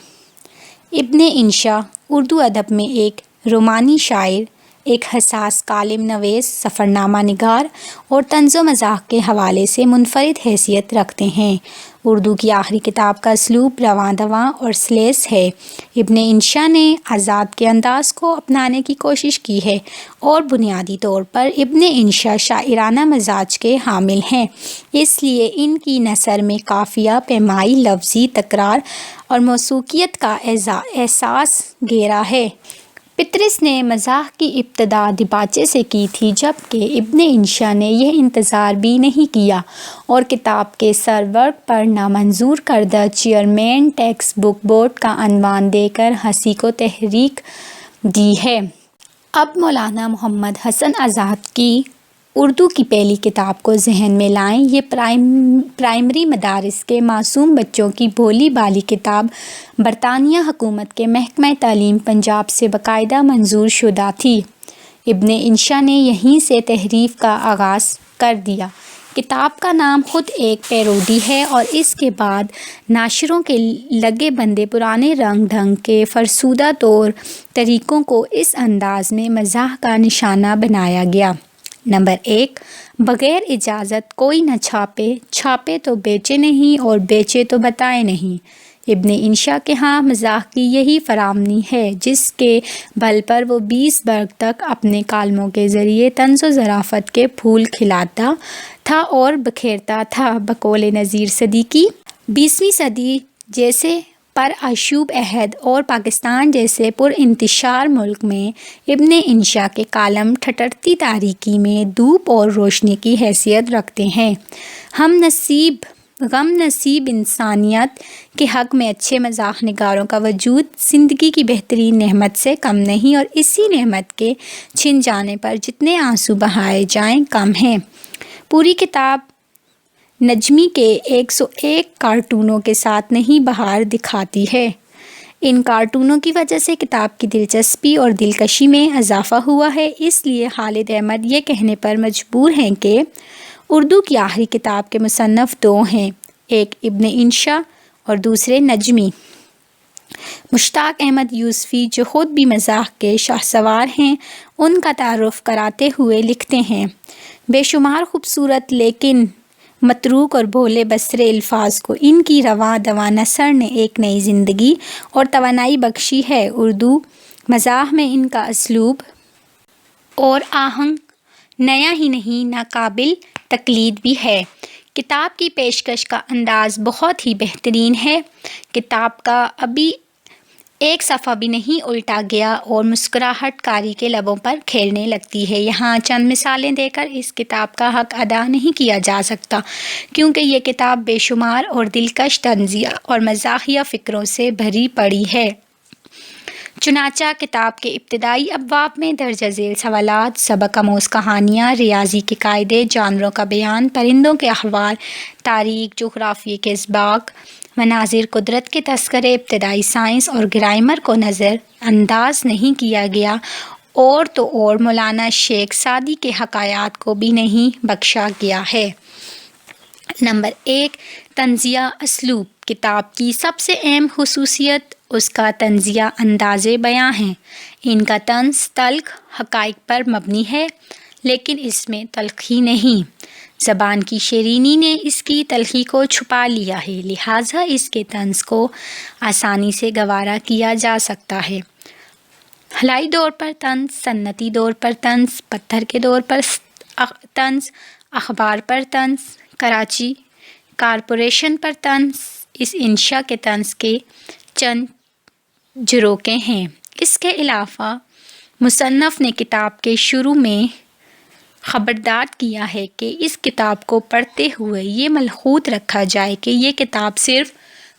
ابن انشا اردو ادب میں ایک رومانی شاعر، ایک حساس کالم نویس، سفرنامہ نگار اور طنز و مزاح کے حوالے سے منفرد حیثیت رکھتے ہیں۔ اردو کی آخری کتاب کا اسلوب رواں دواں اور سلیس ہے۔ ابن انشا نے آزاد کے انداز کو اپنانے کی کوشش کی ہے اور بنیادی طور پر ابن انشا شاعرانہ مزاج کے حامل ہیں، اس لیے ان کی نثر میں قافیہ، پیمائی، لفظی تکرار اور موسیقیت کا احساس گہرا ہے۔ پطرس نے مزاح کی ابتدا دباچے سے کی تھی، جبکہ ابن انشا نے یہ انتظار بھی نہیں کیا اور کتاب کے سرورق پر نامنظور کردہ چیئرمین ٹیکسٹ بک بورڈ کا عنوان دے کر ہنسی کو تحریک دی ہے۔ اب مولانا محمد حسن آزاد کی اردو کی پہلی کتاب کو ذہن میں لائیں۔ یہ پرائمری مدارس کے معصوم بچوں کی بھولی بھالی کتاب برطانیہ حکومت کے محکمہ تعلیم پنجاب سے باقاعدہ منظور شدہ تھی۔ ابن انشا نے یہیں سے تحریف کا آغاز کر دیا۔ کتاب کا نام خود ایک پیروڈی ہے اور اس کے بعد ناشروں کے لگے بندے پرانے رنگ ڈھنگ کے فرسودہ طور طریقوں کو اس انداز میں مزاح کا نشانہ بنایا گیا: نمبر 1، بغیر اجازت کوئی نہ چھاپے تو بیچے نہیں اور بیچے تو بتائے نہیں۔ ابن انشا کے ہاں مزاح کی یہی فراوانی ہے جس کے بل پر وہ 20 برگ تک اپنے کالموں کے ذریعے طنز و ظرافت کے پھول کھلاتا تھا اور بکھیرتا تھا۔ بقول نذیر صدیقی، 20ویں صدی جیسے پرآشوب عہد اور پاکستان جیسے پر انتشار ملک میں ابن انشا کے کالم ٹھٹرتی تاریکی میں دھوپ اور روشنی کی حیثیت رکھتے ہیں۔ غم نصیب انسانیت کے حق میں اچھے مزاح نگاروں کا وجود زندگی کی بہترین نعمت سے کم نہیں، اور اسی نعمت کے چھن جانے پر جتنے آنسو بہائے جائیں کم ہیں۔ پوری کتاب نجمی کے 101 کارٹونوں کے ساتھ نئی بہار دکھاتی ہے۔ ان کارٹونوں کی وجہ سے کتاب کی دلچسپی اور دلکشی میں اضافہ ہوا ہے، اس لیے خالد احمد یہ کہنے پر مجبور ہیں کہ اردو کی آخری کتاب کے مصنف دو ہیں، ایک ابن انشا اور دوسرے نجمی۔ مشتاق احمد یوسفی جو خود بھی مزاح کے شاہسوار ہیں، ان کا تعارف کراتے ہوئے لکھتے ہیں، بے شمار خوبصورت لیکن متروک اور بھولے بسرے الفاظ کو ان کی رواں دواں نثر نے ایک نئی زندگی اور توانائی بخشی ہے۔ اردو مزاح میں ان کا اسلوب اور آہنگ نیا ہی نہیں، ناقابل تقلید بھی ہے۔ کتاب کی پیشکش کا انداز بہت ہی بہترین ہے۔ کتاب کا ابھی ایک صفحہ بھی نہیں الٹا گیا اور مسکراہٹ قاری کے لبوں پر کھیلنے لگتی ہے۔ یہاں چند مثالیں دے کر اس کتاب کا حق ادا نہیں کیا جا سکتا، کیونکہ یہ کتاب بے شمار اور دلکش طنزیہ اور مزاحیہ فکروں سے بھری پڑی ہے۔ چنانچہ کتاب کے ابتدائی ابواب میں درجہ ذیل سوالات، سبق آموز کہانیاں، ریاضی کے قاعدے، جانوروں کا بیان، پرندوں کے احوال، تاریخ، جغرافیے کے اسباق، مناظر قدرت کے تذکرے، ابتدائی سائنس اور گرامر کو نظر انداز نہیں کیا گیا، اور تو اور مولانا شیخ سعدی کے حکایات کو بھی نہیں بخشا گیا ہے۔ نمبر 1، طنزیہ اسلوب۔ کتاب کی سب سے اہم خصوصیت اس کا طنزیہ انداز بیاں ہے۔ ان کا طنز تلخ حقائق پر مبنی ہے، لیکن اس میں تلخی نہیں۔ زبان کی شیرینی نے اس کی تلخی کو چھپا لیا ہے، لہٰذا اس کے طنز کو آسانی سے گوارا کیا جا سکتا ہے۔ حلائی دور پر طنز، صنعتی دور پر طنز، پتھر کے دور پر طنز، اخبار پر طنز، کراچی کارپوریشن پر طنز اس انشا کے طنز کے چند جھروکے ہیں۔ اس کے علاوہ مصنف نے کتاب کے شروع میں خبردار کیا ہے کہ اس کتاب کو پڑھتے ہوئے یہ ملحوظ رکھا جائے کہ یہ کتاب صرف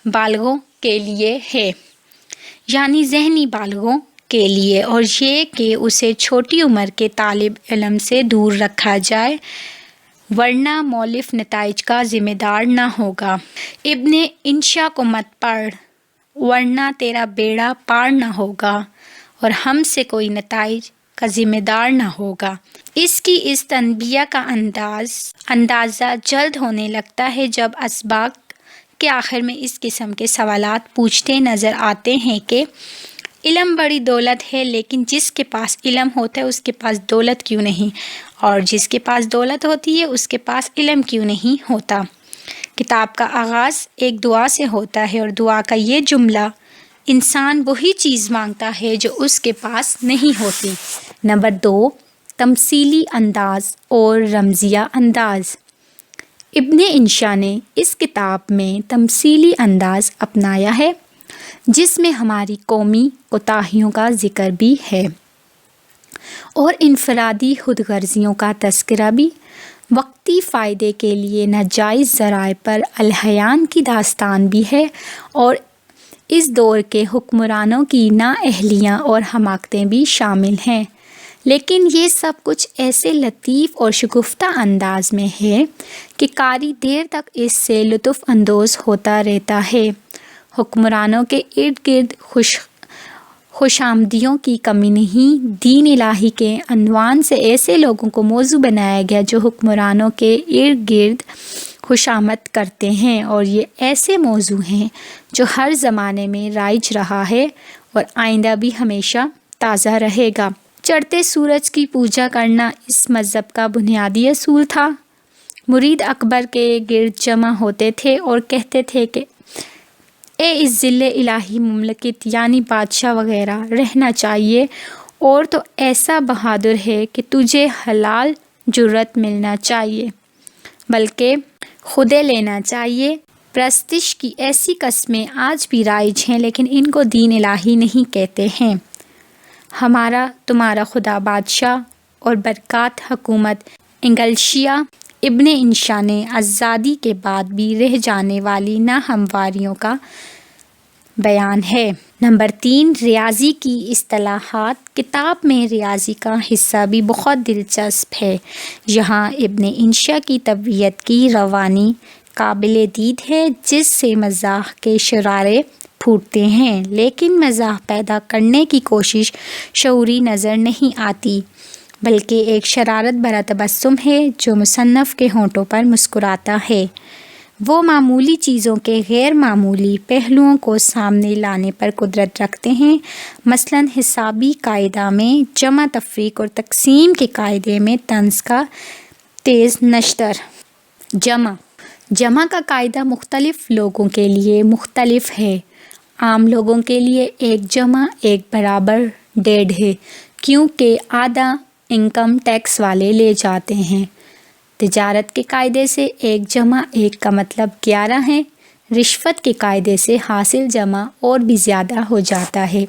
بالغوں کے لیے ہے، یعنی ذہنی بالغوں کے لیے، اور یہ کہ اسے چھوٹی عمر کے طالب علم سے دور رکھا جائے، ورنہ مؤلف نتائج کا ذمہ دار نہ ہوگا۔ ابن انشا کو مت پڑھ، ورنہ تیرا بیڑا پار نہ ہوگا، اور ہم سے کوئی نتائج کا ذمہ دار نہ ہوگا۔ اس کی اس تنبیہ کا اندازہ جلد ہونے لگتا ہے جب اسباق کے آخر میں اس قسم کے سوالات پوچھتے نظر آتے ہیں کہ علم بڑی دولت ہے، لیکن جس کے پاس علم ہوتا ہے اس کے پاس دولت کیوں نہیں، اور جس کے پاس دولت ہوتی ہے اس کے پاس علم کیوں نہیں ہوتا۔ کتاب کا آغاز ایک دعا سے ہوتا ہے، اور دعا کا یہ جملہ انسان وہی چیز مانگتا ہے جو اس کے پاس نہیں ہوتی۔ نمبر 2، تمثیلی انداز اور رمزیہ انداز۔ ابن انشا نے اس کتاب میں تمثیلی انداز اپنایا ہے، جس میں ہماری قومی کوتاہیوں کا ذکر بھی ہے اور انفرادی خود غرضیوں کا تذکرہ بھی۔ وقتی فائدے کے لیے ناجائز ذرائع پر الحیان کی داستان بھی ہے، اور اس دور کے حکمرانوں کی نااہلیاں اور حماقتیں بھی شامل ہیں، لیکن یہ سب کچھ ایسے لطیف اور شگفتہ انداز میں ہے کہ قاری دیر تک اس سے لطف اندوز ہوتا رہتا ہے۔ حکمرانوں کے ارد گرد خوش آمدیوں کی کمی نہیں، دین الہی کے عنوان سے ایسے لوگوں کو موضوع بنایا گیا جو حکمرانوں کے ارد گرد خوش آمد کرتے ہیں، اور یہ ایسے موضوع ہیں جو ہر زمانے میں رائج رہا ہے اور آئندہ بھی ہمیشہ تازہ رہے گا۔ چڑھتے سورج کی پوجا کرنا اس مذہب کا بنیادی اصول تھا۔ مرید اکبر کے گرد جمع ہوتے تھے اور کہتے تھے کہ اے اس ذل الہی مملکت یعنی بادشاہ وغیرہ رہنا چاہیے، اور تو ایسا بہادر ہے کہ تجھے حلال جرت ملنا چاہیے، بلکہ خودے لینا چاہیے۔ پرستش کی ایسی قسمیں آج بھی رائج ہیں، لیکن ان کو دین الہی نہیں کہتے ہیں۔ ہمارا تمہارا خدا بادشاہ اور برکات حکومت انگلشیا۔ ابن انشا نے آزادی کے بعد بھی رہ جانے والی ناہمواریوں کا بیان ہے۔ نمبر 3، ریاضی کی اصطلاحات۔ کتاب میں ریاضی کا حصہ بھی بہت دلچسپ ہے۔ یہاں ابن انشا کی طبیعت کی روانی قابل دید ہے، جس سے مزاح کے شرارے پھوٹتے ہیں، لیکن مزاح پیدا کرنے کی کوشش شعوری نظر نہیں آتی، بلکہ ایک شرارت بھرا تبسم ہے جو مصنف کے ہونٹوں پر مسکراتا ہے۔ وہ معمولی چیزوں کے غیر معمولی پہلوؤں کو سامنے لانے پر قدرت رکھتے ہیں، مثلاً حسابی قاعدہ میں جمع، تفریق اور تقسیم کے قاعدے میں طنز کا تیز نشتر۔ جمع کا قاعدہ مختلف لوگوں کے لیے مختلف ہے۔ عام لوگوں کے لیے 1 جمع 1 برابر 1.5 ہے، کیونکہ آدھا انکم ٹیکس والے لے جاتے ہیں۔ تجارت کے قاعدے سے 1 جمع 1 کا مطلب 11 ہے۔ رشوت کے قاعدے سے حاصل جمع اور بھی زیادہ ہو جاتا ہے۔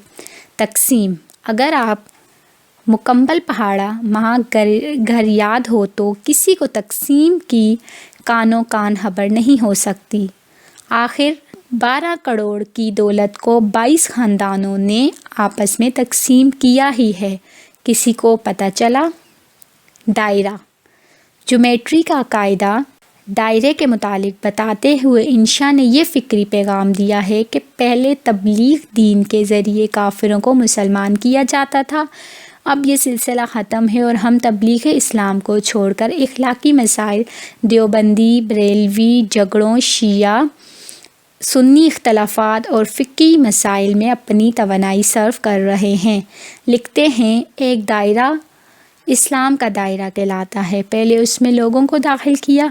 تقسیم، اگر آپ مکمل پہاڑا ماہ گھر یاد ہو تو کسی کو تقسیم کی کانوں کان خبر نہیں ہو سکتی۔ آخر 12 کروڑ کی دولت کو 22 خاندانوں نے آپس میں تقسیم کیا ہی ہے، کسی کو پتہ چلا؟ دائرہ، جیومیٹری کا قاعدہ دائرے کے متعلق بتاتے ہوئے انشا نے یہ فکری پیغام دیا ہے کہ پہلے تبلیغ دین کے ذریعے کافروں کو مسلمان کیا جاتا تھا، اب یہ سلسلہ ختم ہے اور ہم تبلیغ اسلام کو چھوڑ کر اخلاقی مسائل، دیوبندی بریلوی جھگڑوں، شیعہ سنی اختلافات اور فقہی مسائل میں اپنی توانائی صرف کر رہے ہیں۔ لکھتے ہیں، ایک دائرہ اسلام کا دائرہ کہلاتا ہے، پہلے اس میں لوگوں کو داخل کیا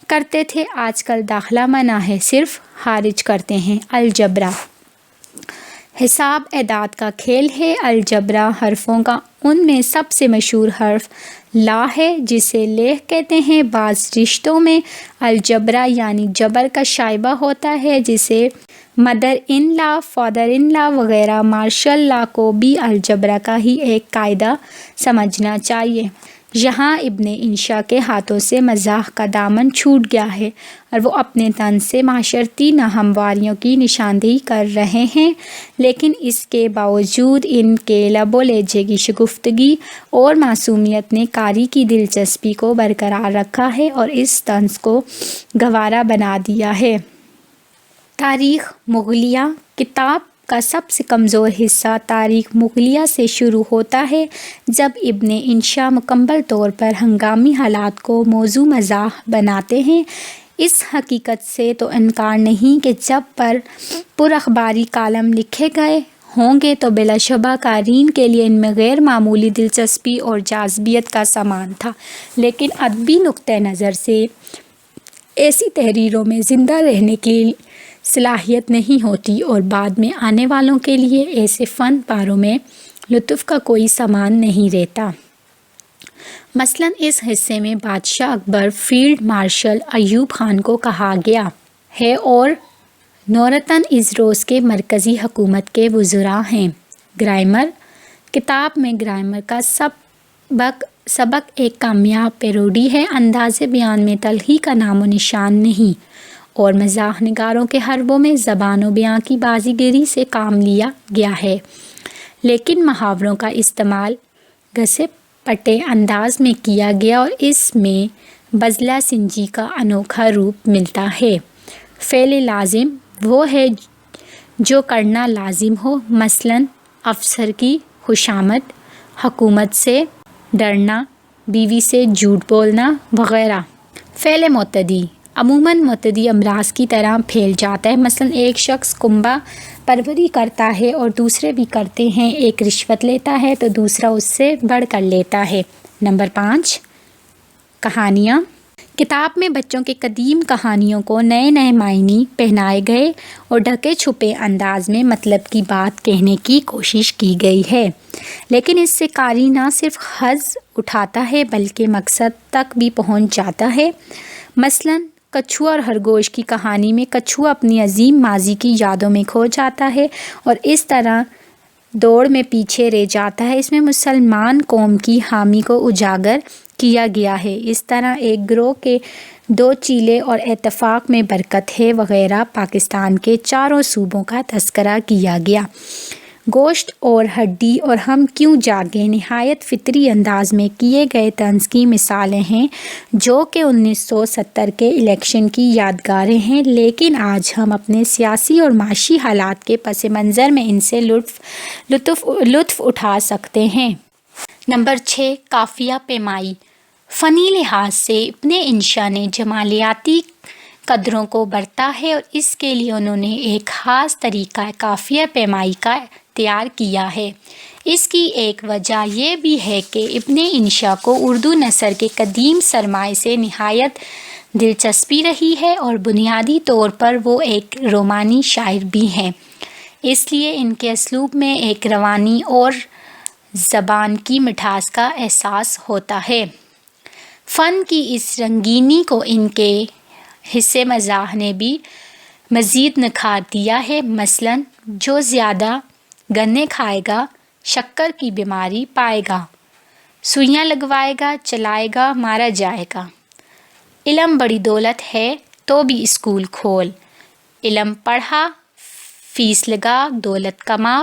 کرتے تھے، آج کل داخلہ منع ہے، صرف خارج کرتے ہیں۔ الجبرا، حساب اعداد کا کھیل ہے۔ الجبرا حرفوں کا ان میں سب سے مشہور حرف لا ہے، جسے لیہ کہتے ہیں۔ بعض رشتوں میں الجبرا یعنی جبر کا شائبہ ہوتا ہے، جسے mother in law, father in لا وغیرہ۔ مارشل لا کو بھی الجبرا کا ہی ایک قاعدہ سمجھنا چاہیے۔ یہاں ابن انشا کے ہاتھوں سے مزاح کا دامن چھوٹ گیا ہے اور وہ اپنے طنز سے معاشرتی ناہمواریوں کی نشاندہی کر رہے ہیں، لیکن اس کے باوجود ان کے لب و لہجے کی شگفتگی اور معصومیت نے قاری کی دلچسپی کو برقرار رکھا ہے اور اس طنز کو گوارا بنا دیا ہے۔ تاریخ مغلیہ، کتاب کا سب سے کمزور حصہ تاریخ مغلیہ سے شروع ہوتا ہے، جب ابن انشا مکمل طور پر ہنگامی حالات کو موضوع مزاح بناتے ہیں۔ اس حقیقت سے تو انکار نہیں کہ جب پر اخباری کالم لکھے گئے ہوں گے تو بلا شبہ قارئین کے لیے ان میں غیر معمولی دلچسپی اور جاذبیت کا سامان تھا، لیکن ادبی نقطہ نظر سے ایسی تحریروں میں زندہ رہنے کی صلاحیت نہیں ہوتی اور بعد میں آنے والوں کے لیے ایسے فن پاروں میں لطف کا کوئی سامان نہیں رہتا۔ مثلاً اس حصے میں بادشاہ اکبر فیلڈ مارشل ایوب خان کو کہا گیا ہے اور نورتن ازروس کے مرکزی حکومت کے وزراء ہیں۔ گرامر، کتاب میں گرامر کا سبق ایک کامیاب پیروڈی ہے، انداز بیان میں تلخی کا نام و نشان نہیں اور مزاح نگاروں کے حربوں میں زبان و بیان کی بازی گری سے کام لیا گیا ہے، لیکن محاوروں کا استعمال گھسے پٹے انداز میں کیا گیا اور اس میں بزلہ سنجی کا انوکھا روپ ملتا ہے۔ فعل لازم وہ ہے جو کرنا لازم ہو، مثلاً افسر کی خوشامد، حکومت سے ڈرنا، بیوی سے جھوٹ بولنا وغیرہ۔ فعل معتدی عموماً معتدی امراض کی طرح پھیل جاتا ہے، مثلاً ایک شخص کنبہ پروری کرتا ہے اور دوسرے بھی کرتے ہیں، ایک رشوت لیتا ہے تو دوسرا اس سے بڑھ کر لیتا ہے۔ نمبر 5، کہانیاں۔ کتاب میں بچوں کے قدیم کہانیوں کو نئے نئے معنی پہنائے گئے اور ڈھکے چھپے انداز میں مطلب کی بات کہنے کی کوشش کی گئی ہے، لیکن اس سے قاری نہ صرف حظ اٹھاتا ہے بلکہ مقصد تک بھی پہنچ جاتا ہے۔ مثلاً کچھوا اور خرگوش کی کہانی میں کچھوا اپنی عظیم ماضی کی یادوں میں کھو جاتا ہے اور اس طرح دوڑ میں پیچھے رہ جاتا ہے۔ اس میں مسلمان قوم کی حامی کو اجاگر کیا گیا ہے۔ اس طرح ایک گروہ کے دو چیلے اور اتفاق میں برکت ہے وغیرہ پاکستان کے چاروں صوبوں کا تذکرہ کیا گیا۔ گوشت اور ہڈی اور ہم کیوں جاگیں نہایت فطری انداز میں کیے گئے طنز کی مثالیں ہیں جو کہ 1970 کے الیکشن کی یادگاریں ہیں، لیکن آج ہم اپنے سیاسی اور معاشی حالات کے پس منظر میں ان سے لطف اٹھا سکتے ہیں۔ نمبر 6، قافیہ پیمائی۔ فنی لحاظ سے ابن انشا نے جمالیاتی قدروں کو برتا ہے اور اس کے لیے انہوں نے ایک خاص طریقہ قافیہ پیمائی کا اختیار کیا ہے۔ اس کی ایک وجہ یہ بھی ہے کہ ابن انشا کو اردو نثر کے قدیم سرمائے سے نہایت دلچسپی رہی ہے اور بنیادی طور پر وہ ایک رومانی شاعر بھی ہیں، اس لیے ان کے اسلوب میں ایک روانی اور زبان کی مٹھاس کا احساس ہوتا ہے۔ فن کی اس رنگینی کو ان کے حصے مزاح نے بھی مزید نکھار دیا ہے، مثلاً جو زیادہ گنے کھائے گا شکر کی بیماری پائے گا، سوئیاں لگوائے گا چلائے گا مارا جائے گا، علم بڑی دولت ہے تو بھی اسکول کھول، علم پڑھا فیس لگا دولت کما،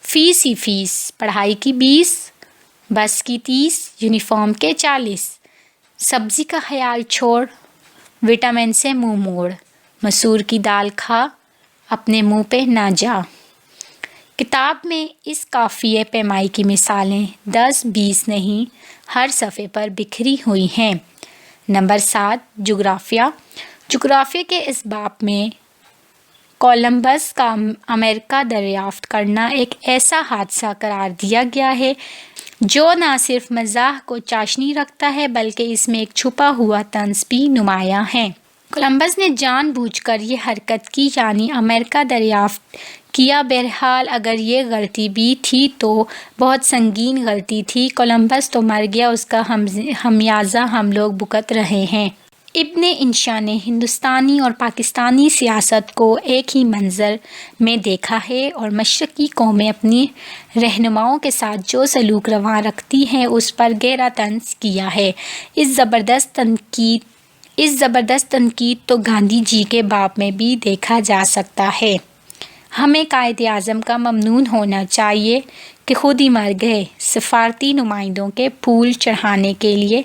فیس ہی فیس پڑھائی کی 20 بس کی 30 یونیفارم کے 40، سبزی کا خیال چھوڑ وٹامن سے منہ موڑ، مسور کی دال کھا اپنے منہ پہ نہ جا۔ کتاب میں اس قافیہ پیمائی کی مثالیں 10-20 نہیں ہر صفحے پر بکھری ہوئی ہیں۔ نمبر 7، جغرافیہ۔ جغرافیہ کے اس باب میں کولمبس کا امریکہ دریافت کرنا ایک ایسا حادثہ قرار دیا گیا ہے جو نہ صرف مزاح کو چاشنی رکھتا ہے بلکہ اس میں ایک چھپا ہوا طنز بھی نمایاں ہے۔ کولمبس نے جان بوجھ کر یہ حرکت کی، یعنی امریکہ دریافت کیا۔ بہرحال اگر یہ غلطی بھی تھی تو بہت سنگین غلطی تھی۔ کولمبس تو مر گیا، اس کا خمیازہ ہم لوگ بھگت رہے ہیں۔ ابن انشا نے ہندوستانی اور پاکستانی سیاست کو ایک ہی منظر میں دیکھا ہے اور مشرقی قومیں اپنی رہنماؤں کے ساتھ جو سلوک رواں رکھتی ہیں اس پر گہرا طنز کیا ہے۔ اس زبردست تنقید تو گاندھی جی کے باب میں بھی دیکھا جا سکتا ہے۔ ہمیں قائد اعظم کا ممنون ہونا چاہیے کہ خود ہی مر گئے، سفارتی نمائندوں کے پھول چڑھانے کے لیے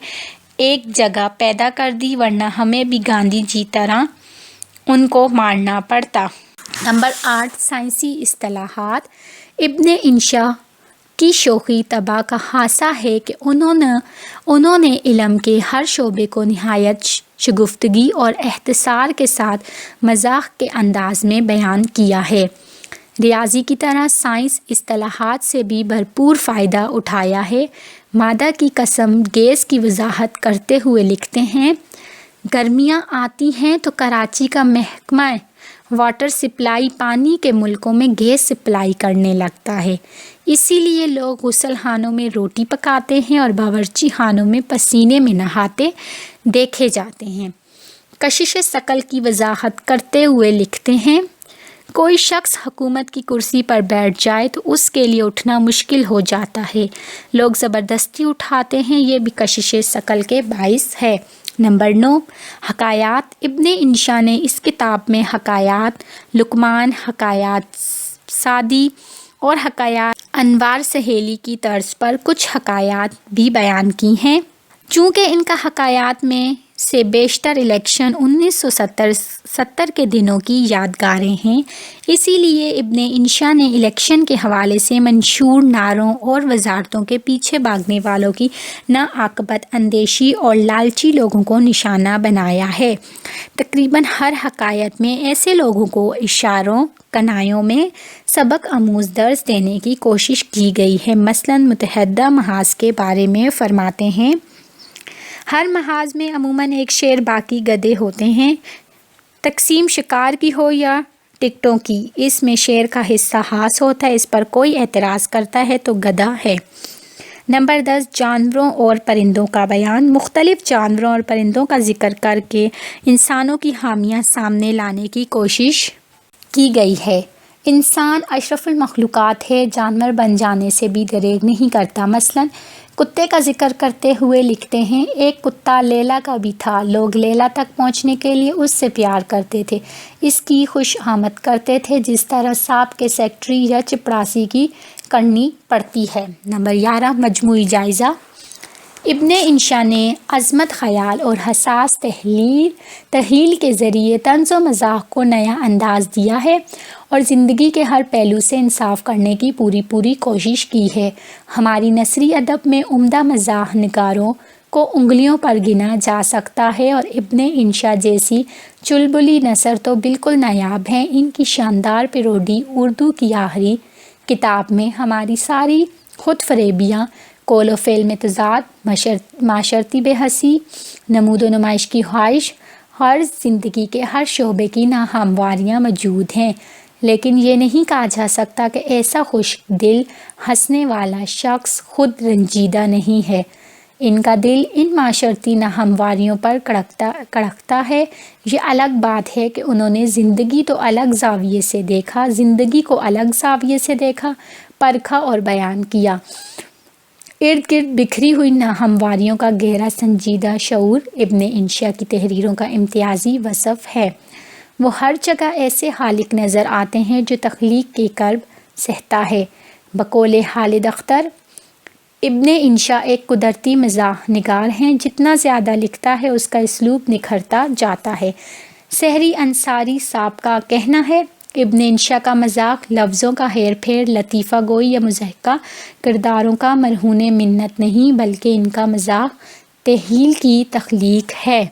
ایک جگہ پیدا کر دی، ورنہ ہمیں بھی گاندھی جی طرح ان کو مارنا پڑتا۔ نمبر 8، سائنسی اصطلاحات۔ ابن انشا کی شوخی طبع کا خاصہ ہے کہ انہوں نے علم کے ہر شعبے کو نہایت شگفتگی اور اختصار کے ساتھ مزاح کے انداز میں بیان کیا ہے۔ ریاضی کی طرح سائنس اصطلاحات سے بھی بھرپور فائدہ اٹھایا ہے۔ مادہ کی قسم گیس کی وضاحت کرتے ہوئے لکھتے ہیں، گرمیاں آتی ہیں تو کراچی کا محکمہ واٹر سپلائی پانی کے ملکوں میں گیس سپلائی کرنے لگتا ہے، اسی لیے لوگ غسل خانوں میں روٹی پکاتے ہیں اور باورچی خانوں میں پسینے میں نہاتے دیکھے جاتے ہیں۔ کشش ثقل کی وضاحت کرتے ہوئے لکھتے ہیں، کوئی شخص حکومت کی کرسی پر بیٹھ جائے تو اس کے لیے اٹھنا مشکل ہو جاتا ہے، لوگ زبردستی اٹھاتے ہیں، یہ بھی کشش ثقل کے باعث ہے۔ نمبر 9، حکایات۔ ابن انشا نے اس کتاب میں حکایات لقمان، حکایات سعدی اور حکایات انوار سہیلی کی طرز پر کچھ حکایات بھی بیان کی ہیں۔ چونکہ ان کا حکایات میں سے بیشتر الیکشن 1970 کے دنوں کی یادگاریں ہیں، اسی لیے ابن انشا نے الیکشن کے حوالے سے منشور نعروں اور وزارتوں کے پیچھے بھاگنے والوں کی ناعاقبت اندیشی اور لالچی لوگوں کو نشانہ بنایا ہے۔ تقریباً ہر حکایت میں ایسے لوگوں کو اشاروں کنایوں میں سبق آموز درس دینے کی کوشش کی گئی ہے۔ مثلاً متحدہ محاذ کے بارے میں فرماتے ہیں، ہر محاذ میں عموماً ایک شیر باقی گدھے ہوتے ہیں، تقسیم شکار کی ہو یا ٹکٹوں کی، اس میں شیر کا حصہ خاص ہوتا ہے، اس پر کوئی اعتراض کرتا ہے تو گدھا ہے۔ نمبر 10، جانوروں اور پرندوں کا بیان۔ مختلف جانوروں اور پرندوں کا ذکر کر کے انسانوں کی خامیاں سامنے لانے کی کوشش کی گئی ہے۔ انسان اشرف المخلوقات ہے، جانور بن جانے سے بھی دریغ نہیں کرتا۔ مثلاً کتے کا ذکر کرتے ہوئے لکھتے ہیں، ایک کتا لیلا کا بھی تھا، لوگ لیلا تک پہنچنے کے لیے اس سے پیار کرتے تھے، اس کی خوش آمد کرتے تھے جس طرح سانپ کے سیکٹری یا چپڑاسی کی کرنی پڑتی ہے۔ نمبر 11 مجموعی جائزہ۔ ابن انشا نے عظمت خیال اور حساس تحلیل کے ذریعے طنز و مزاح کو نیا انداز دیا ہے اور زندگی کے ہر پہلو سے انصاف کرنے کی پوری کوشش کی ہے۔ ہماری نثری ادب میں عمدہ مزاح نگاروں کو انگلیوں پر گنا جا سکتا ہے اور ابن انشا جیسی چلبلی نثر تو بالکل نایاب ہیں۔ ان کی شاندار پیروڈی اردو کی آخری کتاب میں ہماری ساری خود فریبیاں، قول و فعل میں تضاد، معاشرتی بے حسی، نمود و نمائش کی خواہش اور زندگی کے ہر شعبے کی ناہمواریاں موجود ہیں، لیکن یہ نہیں کہا جا سکتا کہ ایسا خوش دل ہنسنے والا شخص خود رنجیدہ نہیں ہے۔ ان کا دل ان معاشرتی ناہمواریوں پر کڑکتا ہے۔ یہ الگ بات ہے کہ انہوں نے زندگی کو الگ زاویے سے دیکھا، پرکھا اور بیان کیا۔ ارد گرد بکھری ہوئی ناہمواریوں کا گہرا سنجیدہ شعور ابن انشا کی تحریروں کا امتیازی وصف ہے۔ وہ ہر جگہ ایسے خالق نظر آتے ہیں جو تخلیق کی کرب سہتا ہے۔ بقول خالد اختر، ابن انشا ایک قدرتی مزاح نگار ہیں، جتنا زیادہ لکھتا ہے اس کا اسلوب نکھرتا جاتا ہے۔ سحری انصاری صاحب کا کہنا ہے، ابن انشا کا مذاق لفظوں کا ہیر پھیر، لطیفہ گوئی یا مضحکہ کرداروں کا مرہون منت نہیں، بلکہ ان کا مذاق تحلیل کی تخلیق ہے۔